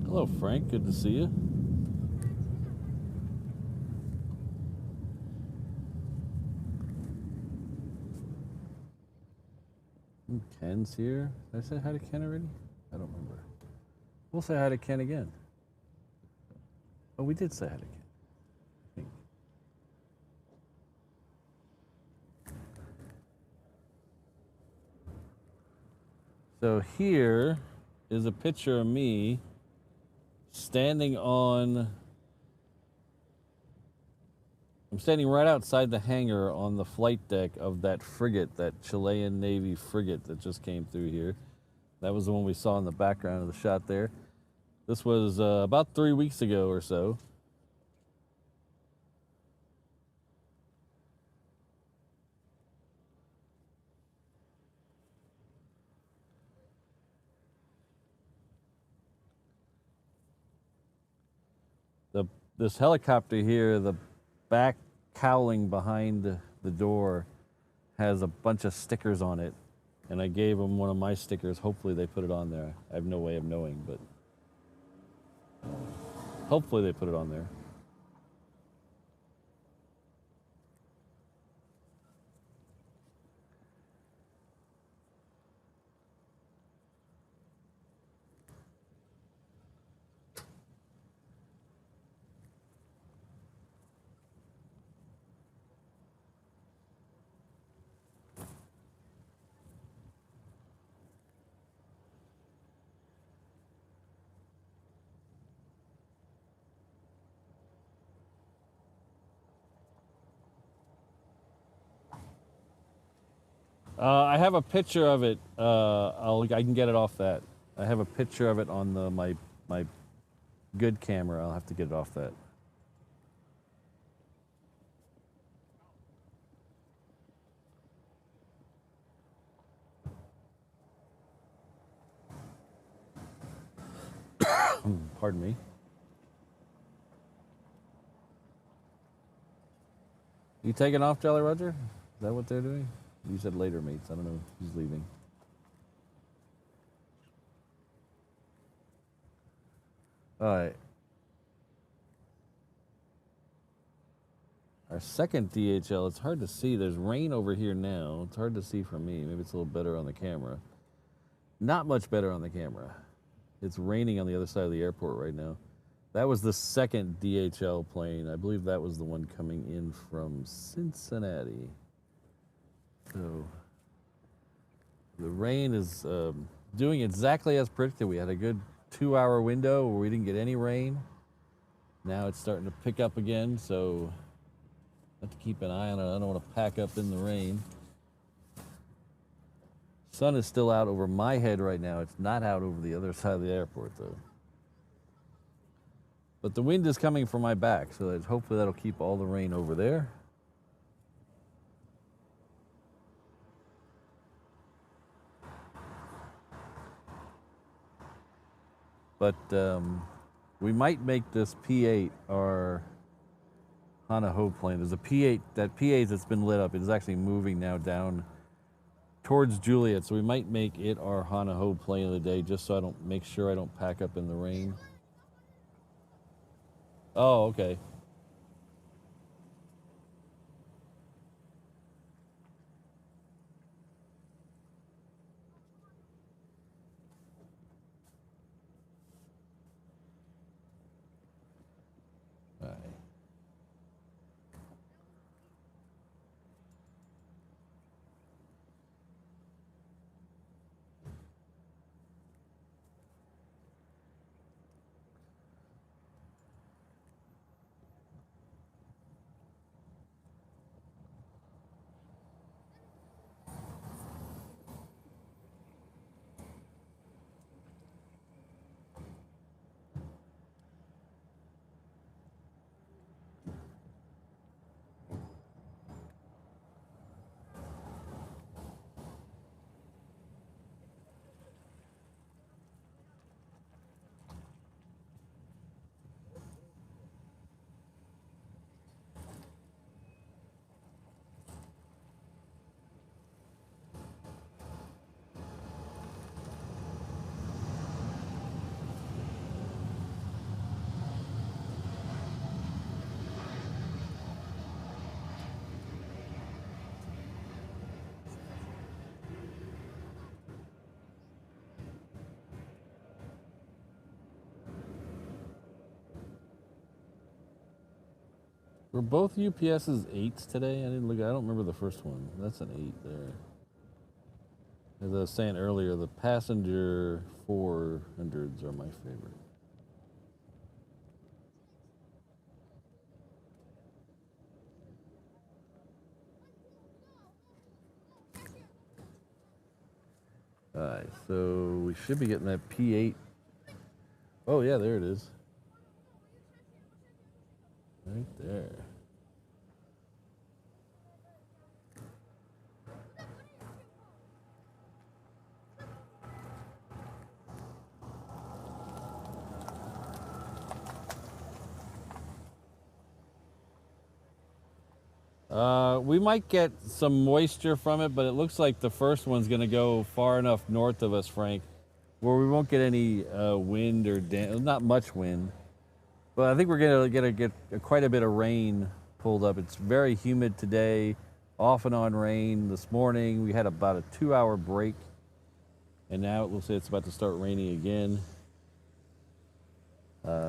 Hello, Frank. Good to see you. Ken's here. Did I say hi to Ken already? I don't remember. We'll say hi to Ken again. Oh, we did say hi to Ken. I think. So here is a picture of me standing on, I'm standing right outside the hangar on the flight deck of that frigate, that Chilean Navy frigate that just came through here. That was the one we saw in the background of the shot there. This was about 3 weeks ago or so. This helicopter here, the back cowling behind the door has a bunch of stickers on it, and I gave them one of my stickers. Hopefully they put it on there. I have no way of knowing, but hopefully they put it on there. I have a picture of it. I can get it off that. I have a picture of it on my good camera. I'll have to get it off that. Pardon me. You taking off, Jolly Roger? Is that what they're doing? You said later, mates. I don't know who's leaving. All right. Our second DHL, it's hard to see. There's rain over here now. It's hard to see from me. Maybe it's a little better on the camera. Not much better on the camera. It's raining on the other side of the airport right now. That was the second DHL plane. I believe that was the one coming in from Cincinnati. So the rain is doing exactly as predicted. We had a good 2-hour window where we didn't get any rain. Now it's starting to pick up again, so I have to keep an eye on it. I don't want to pack up in the rain. Sun is still out over my head right now. It's not out over the other side of the airport, though. But the wind is coming from my back, so that hopefully that'll keep all the rain over there. But we might make this P8 our Honolulu plane. There's a P8, that P8 that's been lit up is actually moving now down towards Juliet, so we might make it our Honolulu plane of the day, just so I don't make sure I don't pack up in the rain. Oh, okay. All right. Were both UPS's 8s today? I didn't look. I don't remember the first one. That's an 8 there. As I was saying earlier, the passenger 400s are my favorite. All right, so we should be getting that P8. Oh yeah, there it is. Right there. We might get some moisture from it, but it looks like the first one's going to go far enough north of us, Frank, where we won't get any wind or not much wind. But I think we're going to get quite a bit of rain pulled up. It's very humid today, off and on rain. This morning we had about a 2-hour break, and now it looks like it's about to start raining again.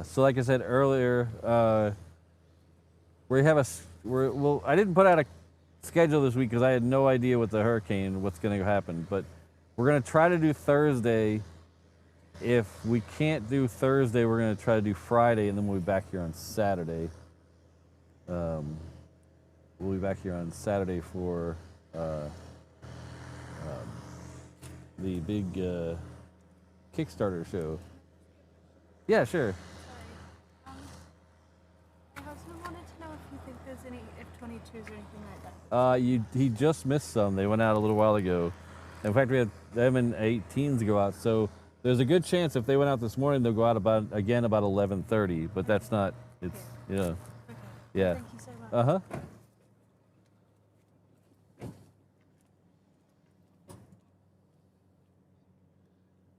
So like I said earlier, I didn't put out a schedule this week because I had no idea with the hurricane what's going to happen, but we're going to try to do Thursday. If we can't do Thursday, we're going to try to do Friday, and then we'll be back here on Saturday. We'll be back here on Saturday for the big Kickstarter show. Yeah, sure. Sorry. My husband wanted to know if you think there's any F-22s or anything like that. He just missed some. They went out a little while ago. In fact, we had them and 18s go out. So there's a good chance if they went out this morning, they'll go out about 11:30. But that's not. It's Okay. yeah. Thank you so much. Uh huh.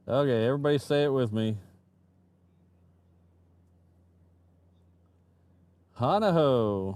Okay, everybody say it with me. Honolulu.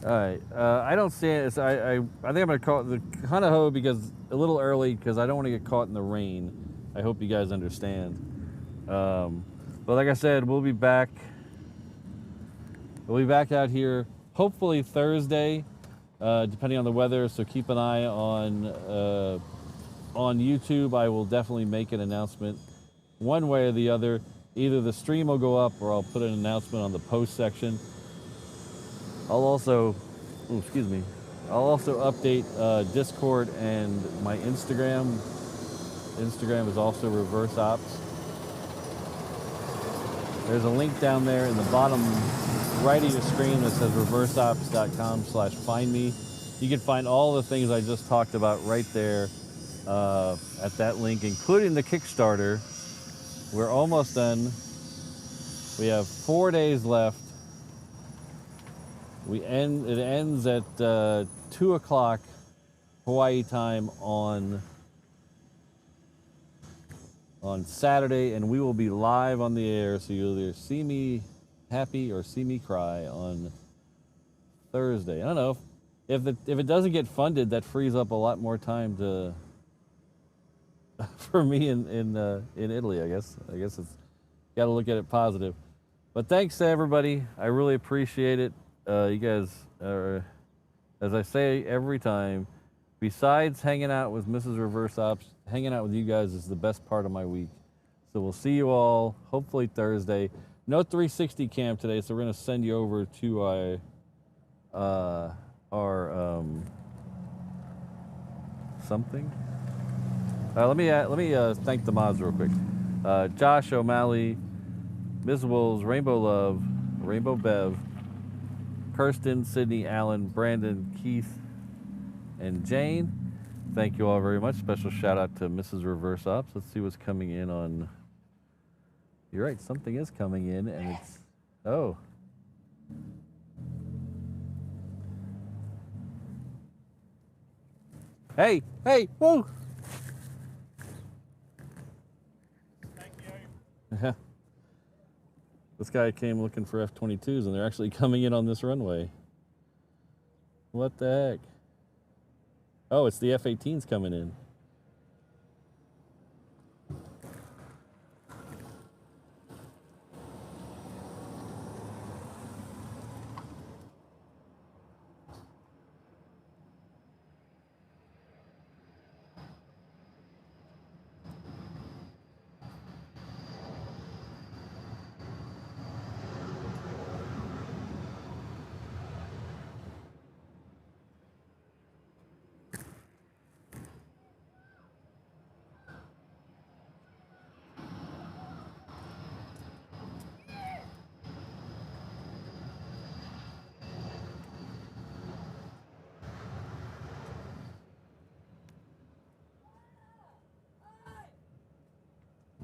All right. I don't see it. I think I'm going to call it the Honolulu because a little early because I don't want to get caught in the rain. I hope you guys understand. But like I said, we'll be back. We'll be back out here hopefully Thursday, depending on the weather. So keep an eye on YouTube. I will definitely make an announcement one way or the other. Either the stream will go up or I'll put an announcement on the post section. I'll also, I'll also update Discord and my Instagram. Instagram is also Reverse Ops. There's a link down there in the bottom right of your screen that says reverseops.com/find me. You can find all the things I just talked about right there at that link, including the Kickstarter. We're almost done. We have 4 days left. It ends at 2 o'clock Hawaii time on Saturday, and we will be live on the air, so you'll either see me happy or see me cry on Thursday. I don't know if it doesn't get funded, that frees up a lot more time to for me in Italy. I guess it's got to look at it positive. But thanks to everybody. I really appreciate it. You guys are, as I say every time, besides hanging out with Mrs. Reverse Ops, hanging out with you guys is the best part of my week. So we'll see you all hopefully Thursday. No 360 cam today, so we're going to send you over to our something. Let me thank the mods real quick. Josh O'Malley, Ms. Wolves, Rainbow Love, Rainbow Bev, Kirsten, Sydney, Allen, Brandon, Keith, and Jane. Thank you all very much. Special shout out to Mrs. Reverse Ops. Let's see what's coming in on. You're right, something is coming in, and it's oh. Hey, whoa! Thank you. This guy came looking for F-22s, and they're actually coming in on this runway. What the heck? Oh, it's the F-18s coming in.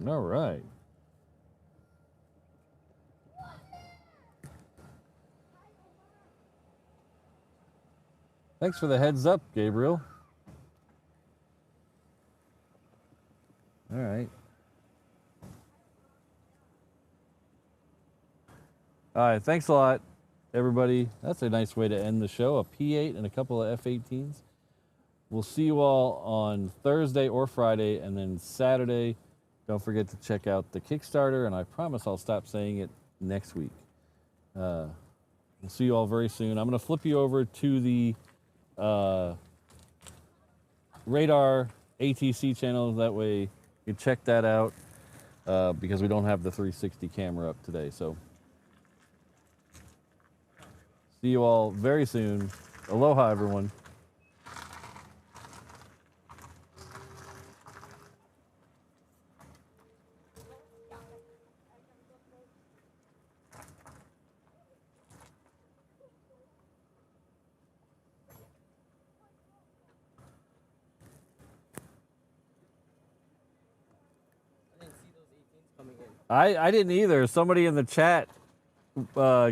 All right. Thanks for the heads up, Gabriel. All right. All right, thanks a lot, everybody. That's a nice way to end the show, a P8 and a couple of F-18s. We'll see you all on Thursday or Friday, and then Saturday, don't forget to check out the Kickstarter, and I promise I'll stop saying it next week. We'll see you all very soon. I'm going to flip you over to the Radar ATC channel. That way you can check that out because we don't have the 360 camera up today. So see you all very soon. Aloha, everyone. I didn't either. Somebody in the chat